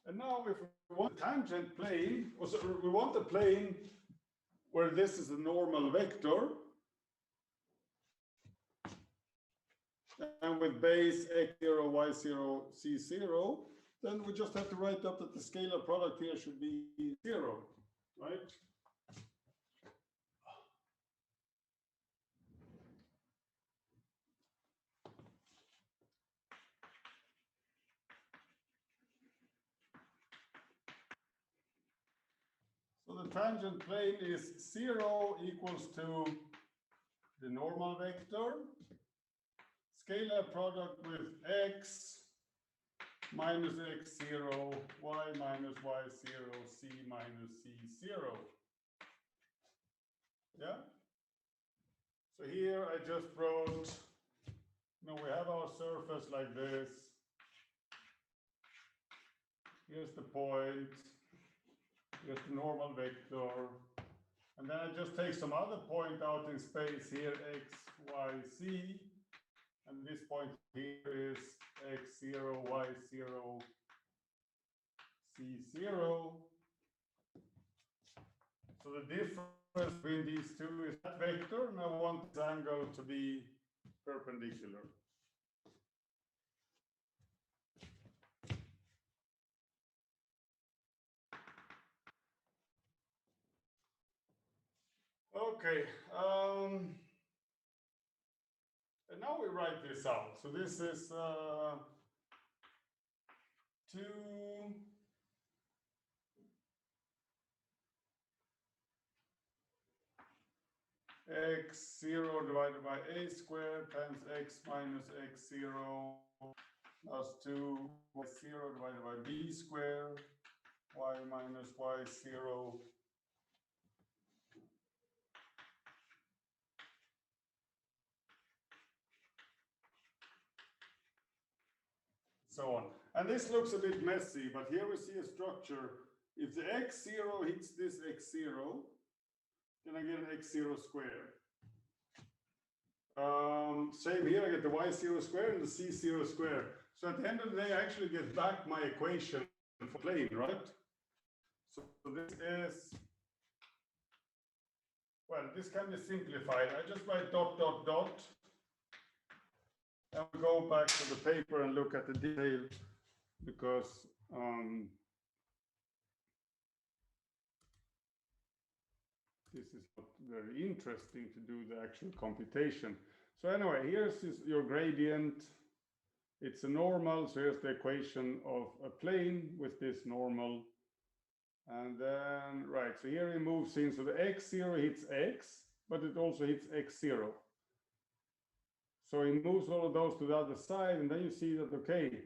And now if we want a tangent plane, or so we want a plane where this is a normal vector, and with base x0, y0, c0, then we just have to write up that the scalar product here should be 0, right? So the tangent plane is 0 equals to the normal vector, scalar product with x minus x0, y minus y0, c minus c0. Yeah? So here I just wrote, we have our surface like this. Here's the point. Here's the normal vector. And then I just take some other point out in space here, x, y, c. And this point here is x0, y0, c0. So the difference between these two is that vector, and I want this angle to be perpendicular. Okay, and now we write this out. So this is 2 x0 divided by a squared times x minus x0 plus 2 y0 divided by b squared, y minus y0 so on. And this looks a bit messy, but here we see a structure. If the x0 hits this x0, then I get an x0 squared. Same here, I get the y0 squared and the c0 squared. So at the end of the day, I actually get back my equation for plane, right? So this is, well, this can be simplified. I just write dot, dot, dot. And we go back to the paper and look at the detail, because this is not very interesting to do the actual computation. So anyway, here's your gradient. It's a normal, so here's the equation of a plane with this normal. And then, right, so here it moves in, so the x0 hits x, but it also hits x0. So he moves all of those to the other side, and then you see that, okay,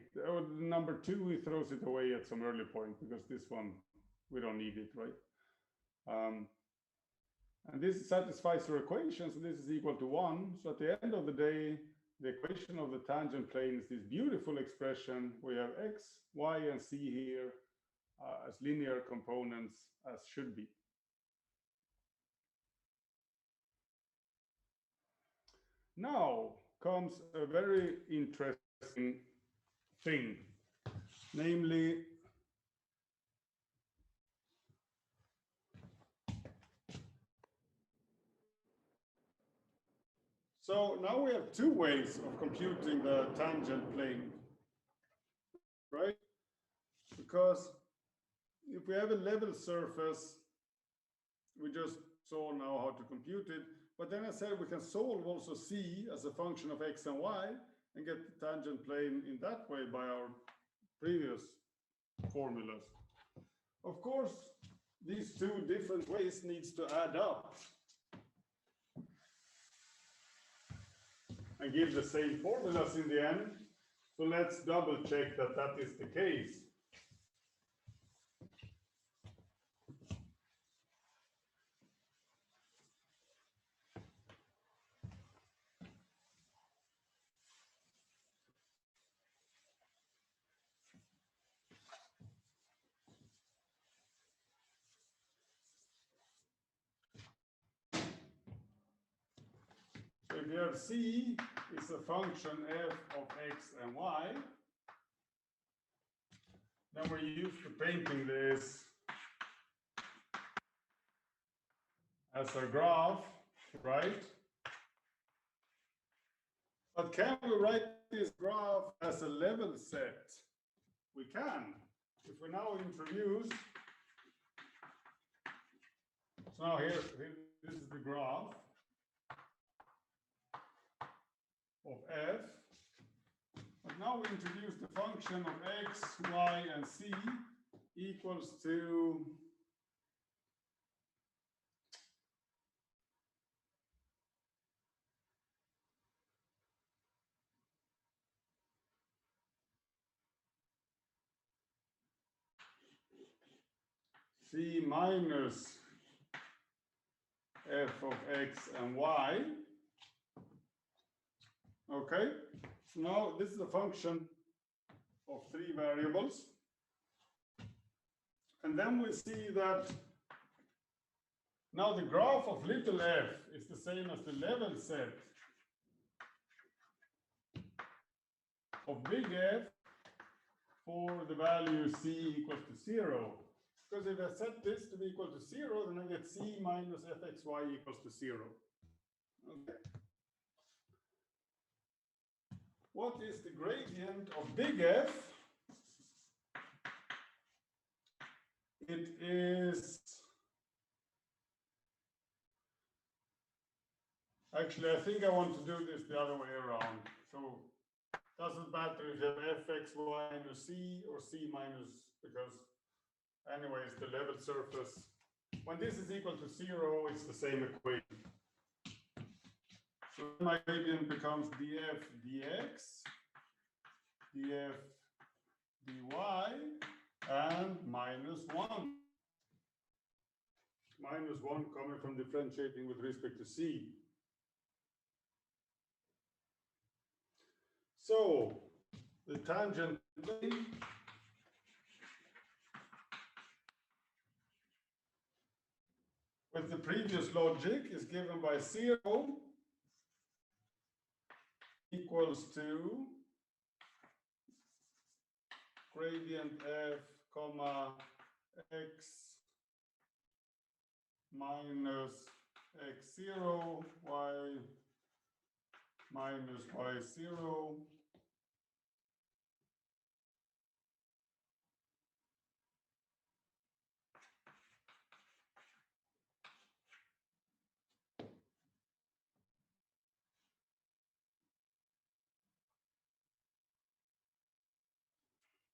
number 2, he throws it away at some early point, because this one, we don't need it, right? And this satisfies your equation, so this is equal to 1. So at the end of the day, the equation of the tangent plane is this beautiful expression. We have x, y, and c here as linear components as should be. Now comes a very interesting thing, namely so now we have two ways of computing the tangent plane, right? Because if we have a level surface, we just saw now how to compute it. But then I said we can solve also C as a function of x and y and get the tangent plane in that way by our previous formulas. Of course, these two different ways needs to add up and give the same formulas in the end. So let's double check that that is the case. So if you have C is a function f of x and y, then we're used to painting this as a graph, right? But can we write this graph as a level set? We can. If we now introduce, so now here this is the graph of f. But now we introduce the function of x, y, and c equals to c minus f of x and y. Okay, so now this is a function of three variables. And then we see that now the graph of little f is the same as the level set of big F for the value c equals to 0. Because if I set this to be equal to 0, then I get c minus fxy equals to 0. Okay. What is the gradient of big F? It is, actually, I think I want to do this the other way around. So doesn't matter if you have fxy minus c or c minus, because anyways, the level surface, when this is equal to 0, it's the same equation. So my gradient becomes df dx, df dy, and minus 1. Minus 1 coming from differentiating with respect to c. So the tangent plane with the previous logic is given by 0 equals to gradient f comma x minus x0 y minus y0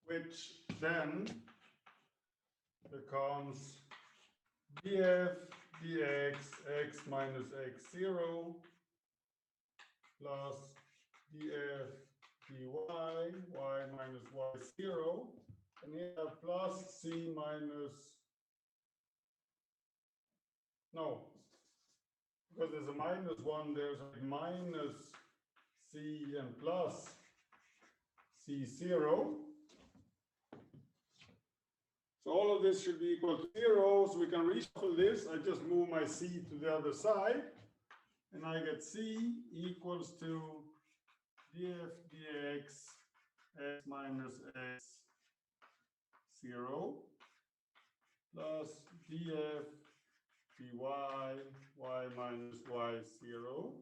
which then becomes df dx x minus x0 plus df dy y minus y0, and here plus c minus, no, because there's a minus 1, there's a minus c and plus c0. So all of this should be equal to 0, so we can reshuffle this. I just move my c to the other side, and I get C equals to df dx x minus x 0 plus df dy y minus y 0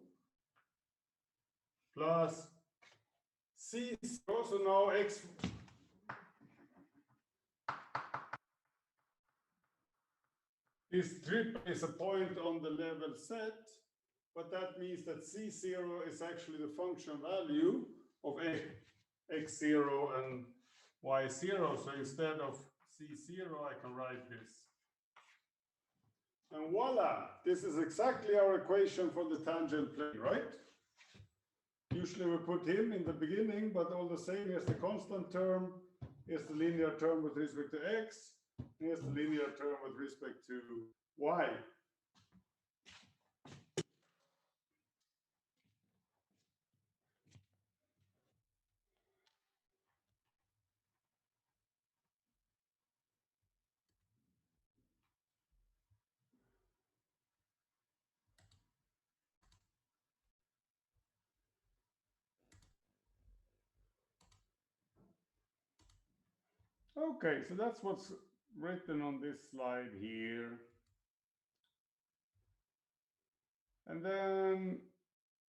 plus C 0. So now x is a point on the level set, but that means that C0 is actually the function value of x0 and y0. So instead of C0, I can write this. And voila, this is exactly our equation for the tangent plane, right? Usually we put him in the beginning, but all the same, here's the constant term, here's the linear term with respect to x, here's the linear term with respect to y. Okay, so that's what's written on this slide here. And then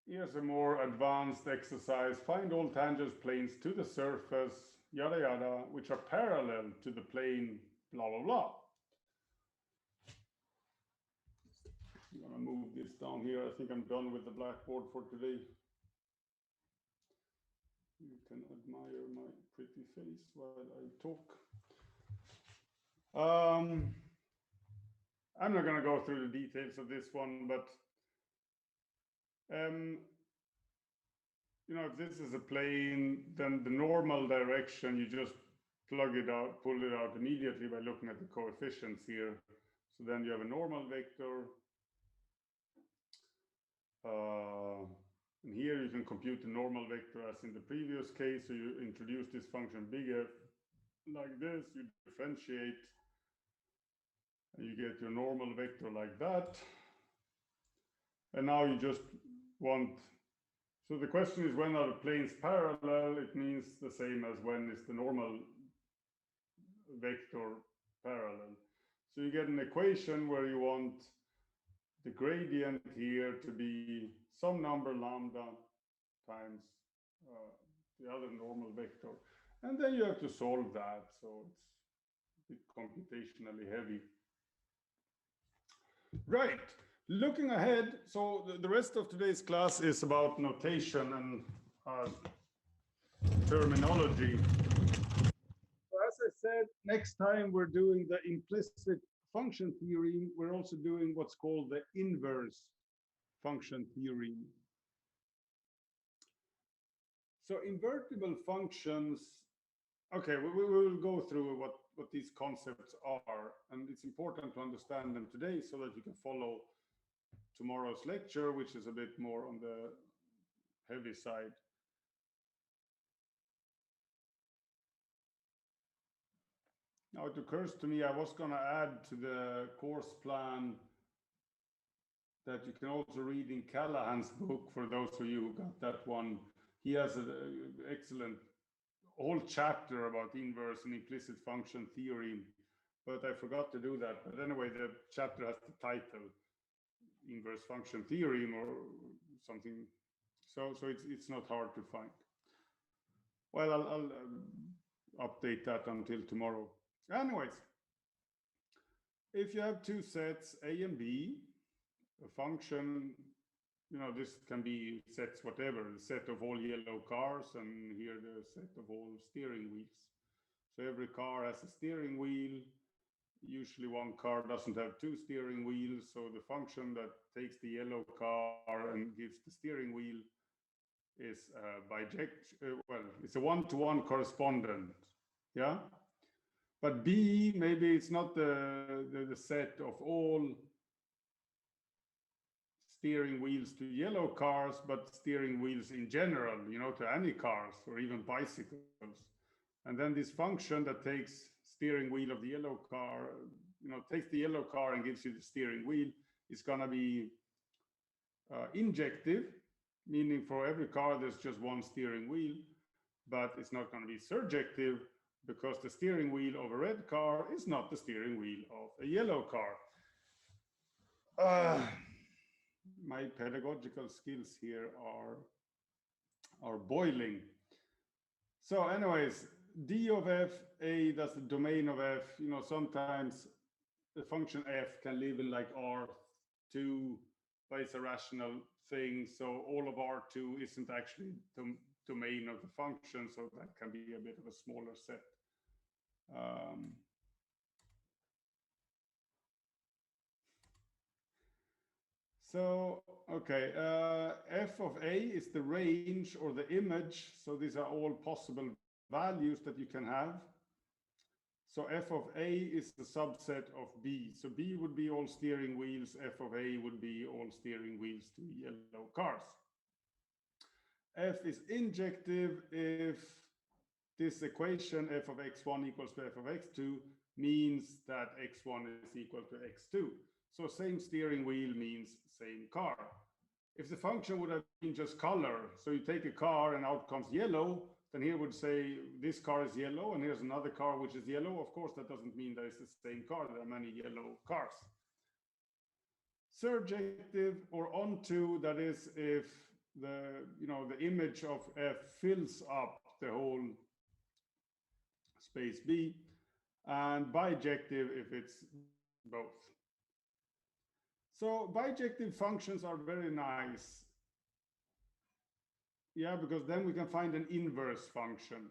here's a more advanced exercise. Find all tangent planes to the surface, yada yada, which are parallel to the plane, blah, blah, blah. I'm gonna move this down here. I think I'm done with the blackboard for today. You can admire my pretty face while I talk. I'm not going to go through the details of this one, but you know, if this is a plane, then the normal direction, you just plug it out, pull it out immediately by looking at the coefficients here. So then you have a normal vector. And here you can compute the normal vector as in the previous case. So you introduce this function big F like this, you differentiate, and you get your normal vector like that. And now you just want, so the question is, when are the planes parallel? It means the same as when is the normal vector parallel. So you get an equation where you want the gradient here to be some number lambda times the other normal vector. And then you have to solve that. So it's a bit computationally heavy. Right. Looking ahead, so the rest of today's class is about notation and terminology. So as I said, next time we're doing the implicit function theorem. We're also doing what's called the inverse function theorem. So invertible functions, okay, we will go through what these concepts are, and it's important to understand them today so that you can follow tomorrow's lecture, which is a bit more on the heavy side. Now it occurs to me I was going to add to the course plan that you can also read in Callahan's book, for those of you who got that one. He has an excellent whole chapter about inverse and implicit function theorem, but I forgot to do that. But anyway, the chapter has the title inverse function theorem or something. So it's not hard to find. Well, I'll update that until tomorrow. Anyways, if you have two sets, A and B, a function, you know, this can be sets whatever, the set of all yellow cars, and here the set of all steering wheels. So every car has a steering wheel. Usually one car doesn't have two steering wheels, so the function that takes the yellow car and gives the steering wheel is well, it's a one-to-one correspondent, yeah? But B, maybe it's not the set of all steering wheels to yellow cars, but steering wheels in general, you know, to any cars or even bicycles. And then this function that takes steering wheel of the yellow car, you know, takes the yellow car and gives you the steering wheel, is going to be injective, meaning for every car there's just one steering wheel, but it's not going to be surjective because the steering wheel of a red car is not the steering wheel of a yellow car. My pedagogical skills here are boiling. So anyways, d of f, a, that's the domain of f. You know, sometimes the function f can live in like R2, but it's a rational thing. So all of R2 isn't actually the domain of the function, so that can be a bit of a smaller set. So, okay, f of a is the range or the image. So these are all possible values that you can have. So f of a is the subset of b. So b would be all steering wheels. F of a would be all steering wheels to yellow cars. F is injective if this equation f of x1 equals to f of x2 means that x1 is equal to x2. So same steering wheel means same car. If the function would have been just color, so you take a car and out comes yellow, then here would say this car is yellow and here's another car which is yellow. Of course, that doesn't mean that it's the same car. There are many yellow cars. Surjective or onto, that is if the image of f fills up the whole space B, and bijective if it's both. So bijective functions are very nice. Yeah, because then we can find an inverse function.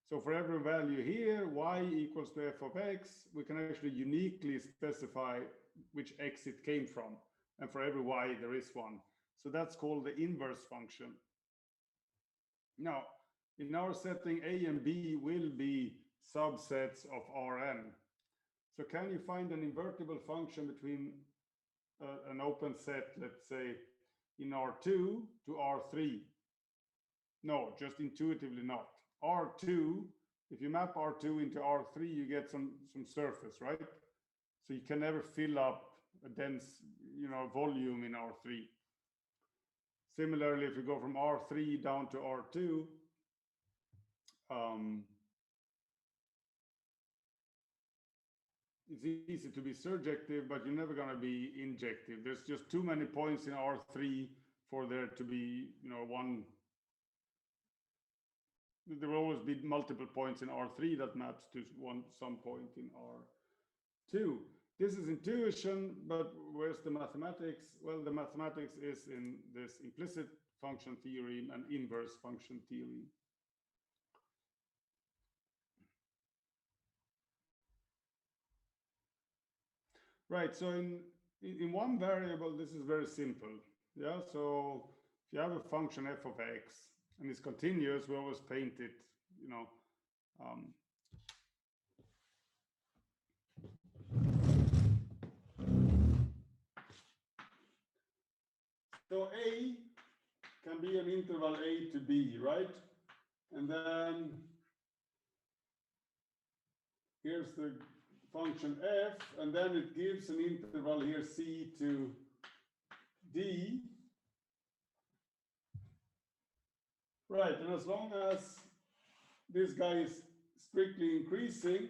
So for every value here, y equals to f of x, we can actually uniquely specify which x it came from. And for every y, there is one. So that's called the inverse function. Now, in our setting, a and b will be subsets of Rn. So can you find an invertible function between an open set, let's say, in R2 to R3? No, just intuitively not. R2, if you map R2 into R3, you get some surface, right? So you can never fill up a dense, volume in R3. Similarly, if you go from R3 down to R2, it's easy to be surjective, but you're never going to be injective. There's just too many points in R3 for there to be, one. There will always be multiple points in R3 that maps to some point in R2. This is intuition, but where's the mathematics? Well, the mathematics is in this implicit function theorem and inverse function theorem. Right, so in one variable, this is very simple. Yeah, so if you have a function f of x and it's continuous, we always paint it, so a can be an interval a to b, right? And then here's the function f, and then it gives an interval here c to d. Right, and as long as this guy is strictly increasing,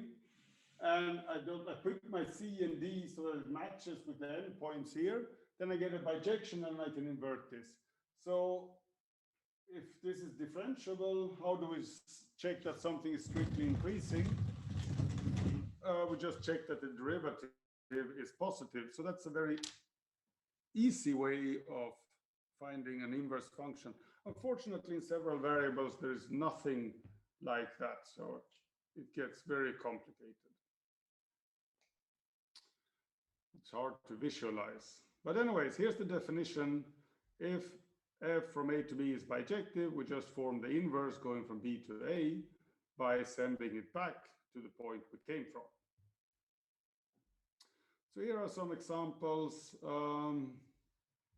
and I put my c and d so that it matches with the endpoints here, then I get a bijection and I can invert this. So if this is differentiable, how do we check that something is strictly increasing? We just check that the derivative is positive. So that's a very easy way of finding an inverse function. Unfortunately, in several variables, there is nothing like that. So it gets very complicated. It's hard to visualize. But anyways, here's the definition. If f from a to b is bijective, we just form the inverse going from b to a by sending it back to the point we came from. So here are some examples.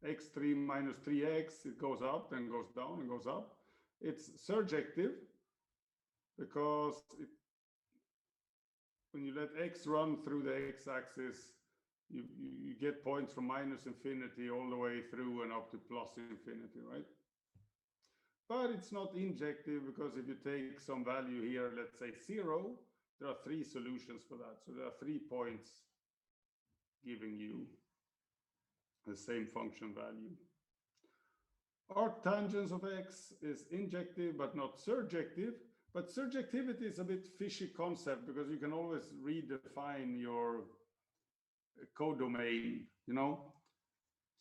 X3 minus 3x, it goes up, then goes down and goes up. It's surjective because when you let x run through the x-axis, you get points from minus infinity all the way through and up to plus infinity, right? But it's not injective, because if you take some value here, let's say 0, there are 3 solutions for that. So there are 3 points giving you the same function value. Arctangents of x is injective but not surjective. But surjectivity is a bit fishy concept, because you can always redefine your codomain, you know.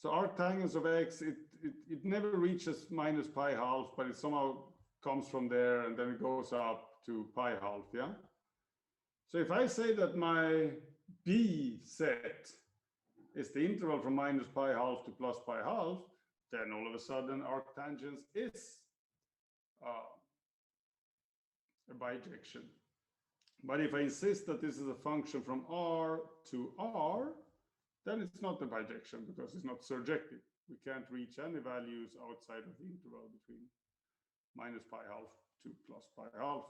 So arctangents of x, it never reaches minus pi half, but it somehow comes from there and then it goes up to pi half, yeah? So if I say that my B set is the interval from minus pi half to plus pi half, then all of a sudden arctangents is a bijection. But if I insist that this is a function from R to R, then it's not a bijection, because it's not surjective. We can't reach any values outside of the interval between minus pi half to plus pi half.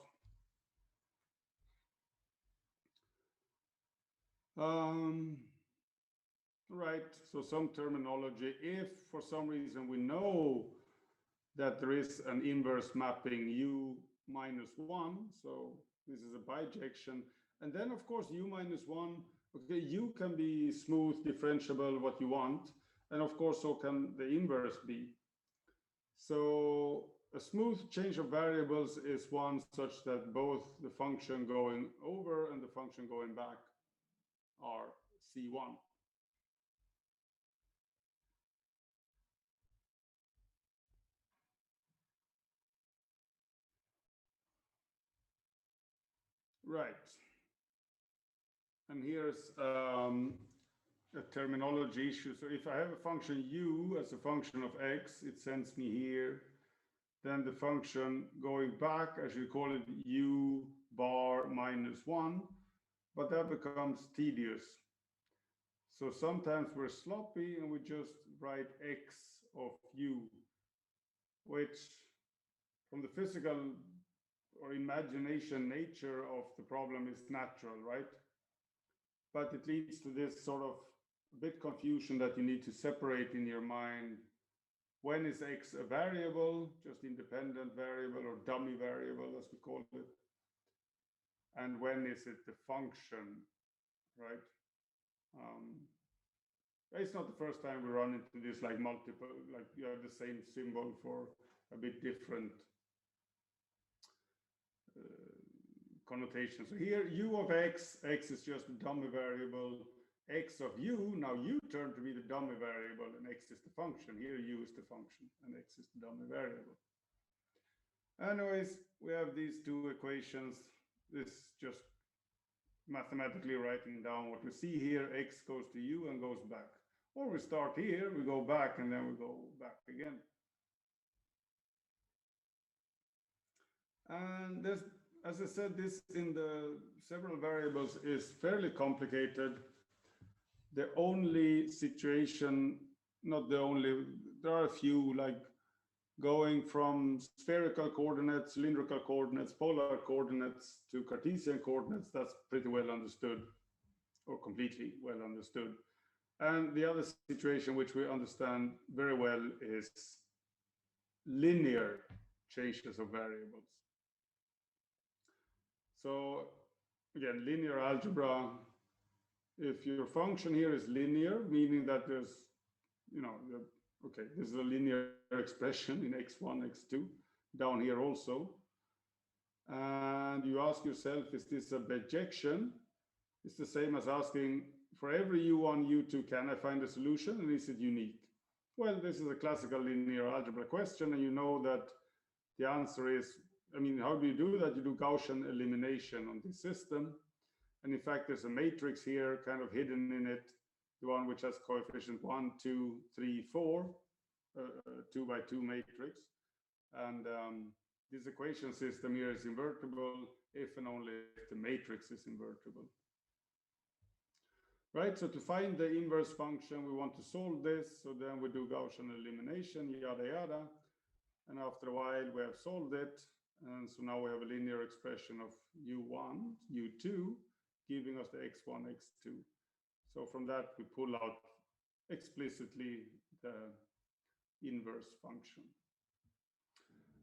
Right, so some terminology. If for some reason we know that there is an inverse mapping u minus 1, so this is a bijection, and then of course u minus 1, okay, u can be smooth, differentiable, what you want, and of course so can the inverse be. So a smooth change of variables is one such that both the function going over and the function going back are C1. Right. And here's a terminology issue. So if I have a function u as a function of x, it sends me here. Then the function going back, I should call it u bar minus 1, but that becomes tedious. So sometimes we're sloppy and we just write x of u, which from the physical or imagination nature of the problem is natural, right? But it leads to this sort of bit confusion that you need to separate in your mind. When is x a variable, just independent variable, or dummy variable as we call it? And when is it the function, right? It's not the first time we run into this, like multiple, like you have the same symbol for a bit different connotation. So here, u of x is just a dummy variable. X of u, now u turn to be the dummy variable, and x is the function. Here, u is the function, and x is the dummy variable. Anyways, we have these two equations. This is just mathematically writing down what we see here. X goes to u and goes back. Or we start here, we go back, and then we go back again. And this, as I said, this in the several variables is fairly complicated. The only situation, not the only, there are a few, like going from spherical coordinates, cylindrical coordinates, polar coordinates to Cartesian coordinates, that's pretty well understood, or completely well understood. And the other situation which we understand very well is linear changes of variables. So again, linear algebra, if your function here is linear, meaning that there's, you know, okay, this is a linear expression in x1, x2, down here also. And you ask yourself, is this a bijection? It's the same as asking, for every u1, u2, can I find a solution, and is it unique? Well, this is a classical linear algebra question, and you know that the answer is, I mean, how do you do that? You do Gaussian elimination on this system. And in fact, there's a matrix here kind of hidden in it, the one which has coefficient 1, 2, 3, 4, 2 by 2 matrix. And this equation system here is invertible if and only if the matrix is invertible. Right, so to find the inverse function, we want to solve this. So then we do Gaussian elimination, yada, yada. And after a while, we have solved it. And so now we have a linear expression of u1, u2, giving us the x1, x2. So from that, we pull out explicitly the inverse function.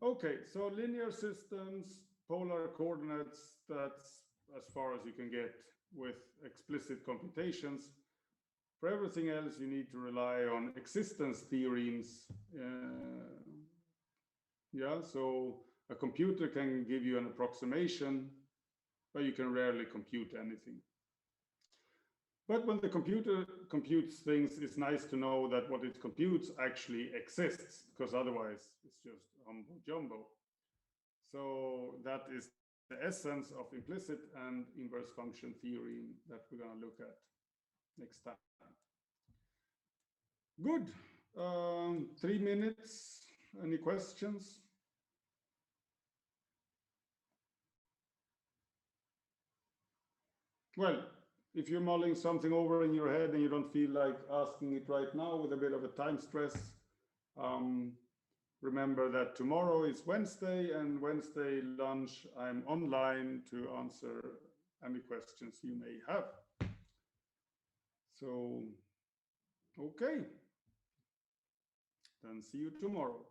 Okay, so linear systems, polar coordinates, that's as far as you can get with explicit computations. For everything else, you need to rely on existence theorems. Yeah, so a computer can give you an approximation, but you can rarely compute anything. But when the computer computes things, it's nice to know that what it computes actually exists, because otherwise it's just humbo jumbo. So that is the essence of implicit and inverse function theory that we're going to look at next time. Good. 3 minutes. Any questions? Well, if you're mulling something over in your head and you don't feel like asking it right now with a bit of a time stress, remember that tomorrow is Wednesday, and Wednesday lunch, I'm online to answer any questions you may have. So, okay. Then see you tomorrow.